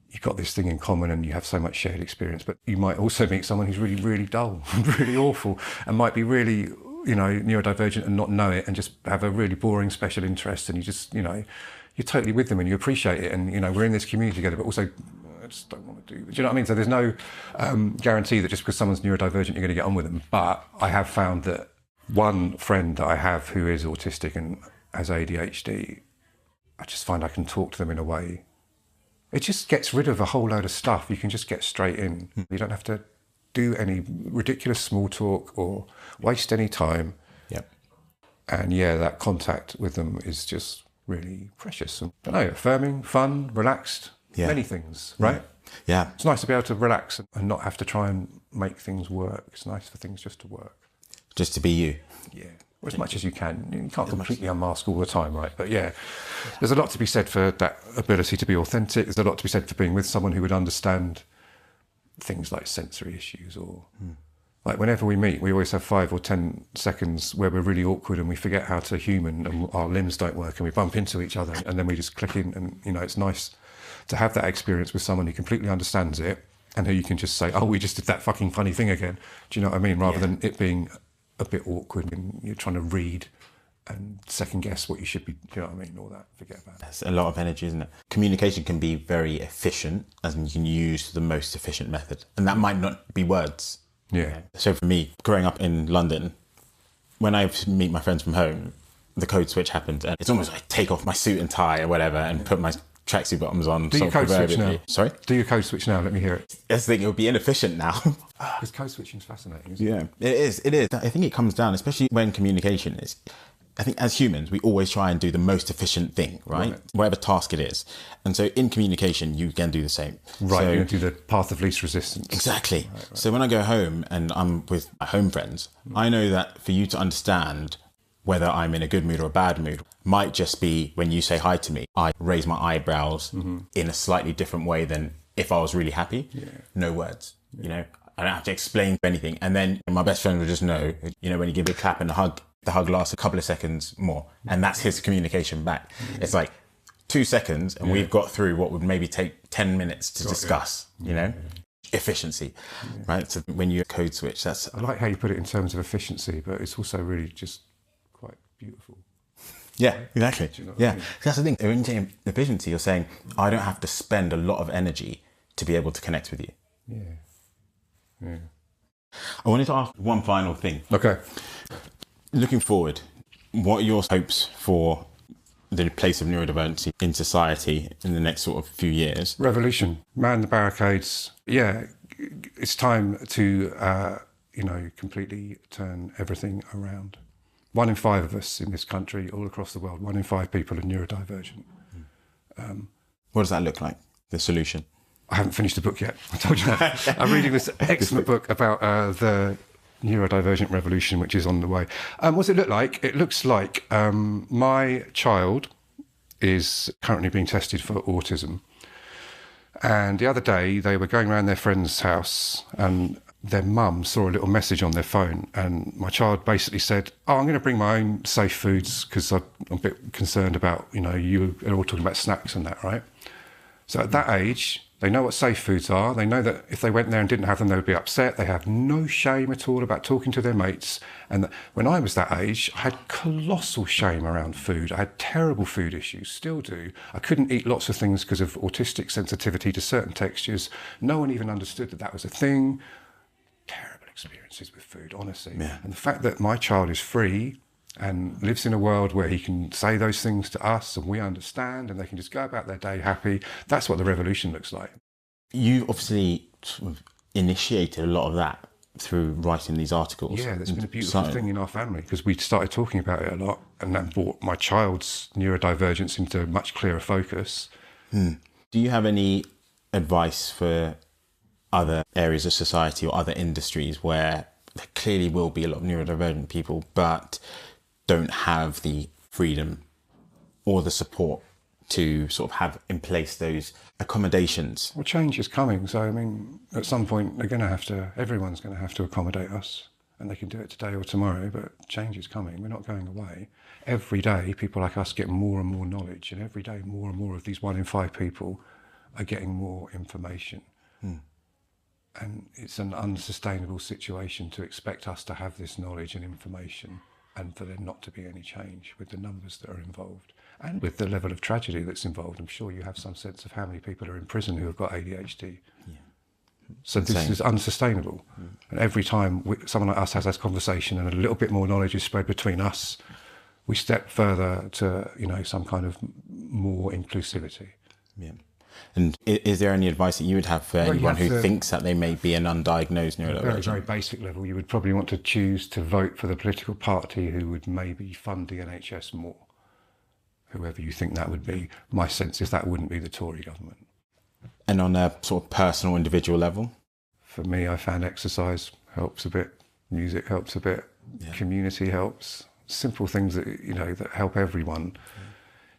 you've got this thing in common, and you have so much shared experience. But you might also meet someone who's really, really dull, really awful, and might be really, you know, neurodivergent and not know it, and just have a really boring special interest, and you just, you know, you're totally with them and you appreciate it. And, you know, we're in this community together, but also just don't want to do. Do you know what I mean? So there's no guarantee that just because someone's neurodivergent, you're going to get on with them. But I have found that one friend that I have who is autistic and has ADHD, I just find I can talk to them in a way. It just gets rid of a whole load of stuff. You can just get straight in. You don't have to do any ridiculous small talk or waste any time. Yep. And yeah, that contact with them is just really precious. And, I don't know, affirming, fun, relaxed, many things, right? Yeah. It's nice to be able to relax and not have to try and make things work. It's nice for things just to work. Just to be you. Yeah. Or as much as you can. You can't completely unmask all the time, right? But yeah, there's a lot to be said for that ability to be authentic. There's a lot to be said for being with someone who would understand things like sensory issues or... Like whenever we meet, we always have 5 or 10 seconds where we're really awkward and we forget how to human and our limbs don't work and we bump into each other and then we just click in. And, you know, it's nice to have that experience with someone who completely understands it and who you can just say, oh, we just did that fucking funny thing again. Do you know what I mean? Rather than it being a bit awkward and you're trying to read and second guess what you should be, do you know what I mean? All that, forget about it. That's a lot of energy, isn't it? Communication can be very efficient, as in you can use the most efficient method. And that might not be words. Yeah. So for me, growing up in London, when I meet my friends from home, the code switch happened. And it's almost like take off my suit and tie or whatever and put my tracksuit bottoms on. Do you code switch now? Sorry? Do you code switch now? Let me hear it. I just think it would be inefficient now. Because code switching is fascinating, isn't it? Yeah, it is. I think it comes down, especially when communication is... I think as humans, we always try and do the most efficient thing, right? Whatever task it is. And so in communication, you can do the same. Right, so, you're going to do the path of least resistance. Exactly. Right. So when I go home and I'm with my home friends, I know that for you to understand whether I'm in a good mood or a bad mood might just be when you say hi to me, I raise my eyebrows in a slightly different way than if I was really happy. Yeah. No words, you know? I don't have to explain anything. And then my best friend will just know, you know, when you give a clap and a hug, the hug lasts a couple of seconds more. And that's his communication back. It's like 2 seconds and we've got through what would maybe take 10 minutes to discuss, you know? Efficiency, right? So when you code switch, that's... I like how you put it in terms of efficiency, but it's also really just quite beautiful. Yeah, exactly. Do you know what I mean? That's the thing. When you say efficiency, you're saying, I don't have to spend a lot of energy to be able to connect with you. Yeah. I wanted to ask one final thing. Okay. Looking forward, what are your hopes for the place of neurodiversity in society in the next sort of few years? Revolution. Man the barricades. Yeah, it's time to, completely turn everything around. 1 in 5 of us in this country, all across the world, 1 in 5 people are neurodivergent. What does that look like, the solution? I haven't finished the book yet. I told you that. I'm reading this excellent book about the neurodivergent revolution, which is on the way. What does it look like? It looks like my child is currently being tested for autism. And the other day, they were going around their friend's house and their mum saw a little message on their phone. And my child basically said, oh, I'm going to bring my own safe foods because I'm a bit concerned about, you are all talking about snacks and that, right? So at that age, they know what safe foods are. They know that if they went there and didn't have them, they would be upset. They have no shame at all about talking to their mates. And when I was that age, I had colossal shame around food. I had terrible food issues, still do. I couldn't eat lots of things because of autistic sensitivity to certain textures. No one even understood that that was a thing. Terrible experiences with food, honestly. Yeah. And the fact that my child is free and lives in a world where he can say those things to us and we understand and they can just go about their day happy. That's what the revolution looks like. You obviously sort of initiated a lot of that through writing these articles. Yeah, that's been a beautiful thing in our family because we started talking about it a lot and that brought my child's neurodivergence into a much clearer focus. Do you have any advice for other areas of society or other industries where there clearly will be a lot of neurodivergent people but don't have the freedom or the support to sort of have in place those accommodations? Well, change is coming. So, I mean, at some point, everyone's going to have to accommodate us. And they can do it today or tomorrow, but change is coming. We're not going away. Every day, people like us get more and more knowledge. And every day, more and more of these 1 in 5 people are getting more information. And it's an unsustainable situation to expect us to have this knowledge and information and for there not to be any change with the numbers that are involved. And with the level of tragedy that's involved, I'm sure you have some sense of how many people are in prison who have got ADHD. So this is unsustainable. And every time someone like us has this conversation and a little bit more knowledge is spread between us, we step further to, some kind of more inclusivity. Yeah. And is there any advice that you would have for anyone who thinks that they may be an undiagnosed neurodivergent? At a very, very basic level, you would probably want to choose to vote for the political party who would maybe fund the NHS more. Whoever you think that would be. My sense is that wouldn't be the Tory government. And on a sort of personal, individual level? For me, I found exercise helps a bit, music helps a bit, community helps, simple things that, that help everyone.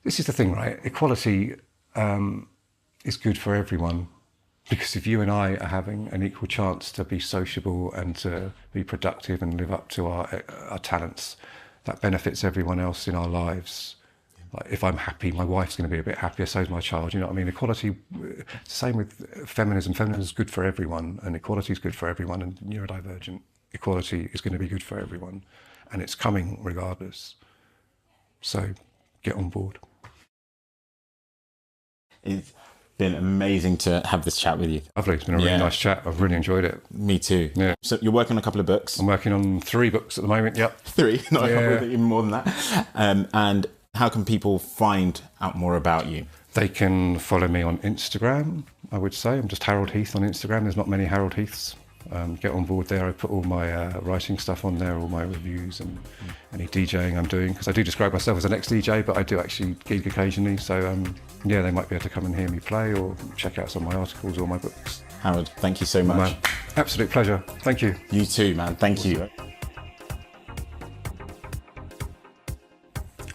This is the thing, right? Equality is good for everyone, because if you and I are having an equal chance to be sociable and to be productive and live up to our talents, that benefits everyone else in our lives. Like if I'm happy, my wife's going to be a bit happier, so is my child. You know what I mean? Equality, same with feminism. Feminism is good for everyone, and equality is good for everyone, and neurodivergent equality is going to be good for everyone, and it's coming regardless. So get on board. It's been amazing to have this chat with you. Lovely. It's been a really nice chat. I've really enjoyed it. Me too. Yeah. So you're working on a couple of books? I'm working on 3 books at the moment. Yep. 3? Not a couple, even more than that. And how can people find out more about you? They can follow me on Instagram, I would say. I'm just Harold Heath on Instagram. There's not many Harold Heaths. Get on board there. I put all my writing stuff on there, all my reviews and any DJing I'm doing, because I do describe myself as an ex-DJ, but I do actually gig occasionally. So they might be able to come and hear me play or check out some of my articles or my books. Harold, thank you so much. Man, absolute pleasure. Thank you. You too, man. Thank you.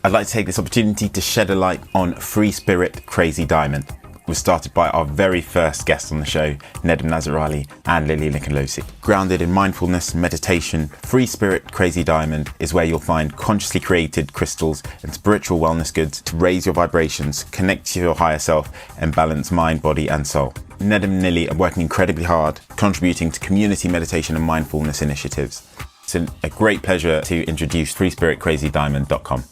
I'd like to take this opportunity to shed a light on Free Spirit Crazy Diamond. It was started by our very first guests on the show, Nedim Nazarali and Lily Nicolosi. Grounded in mindfulness, meditation, Free Spirit Crazy Diamond is where you'll find consciously created crystals and spiritual wellness goods to raise your vibrations, connect to your higher self, and balance mind, body, and soul. Nedim and Lily are working incredibly hard, contributing to community meditation and mindfulness initiatives. It's a great pleasure to introduce freespiritcrazydiamond.com.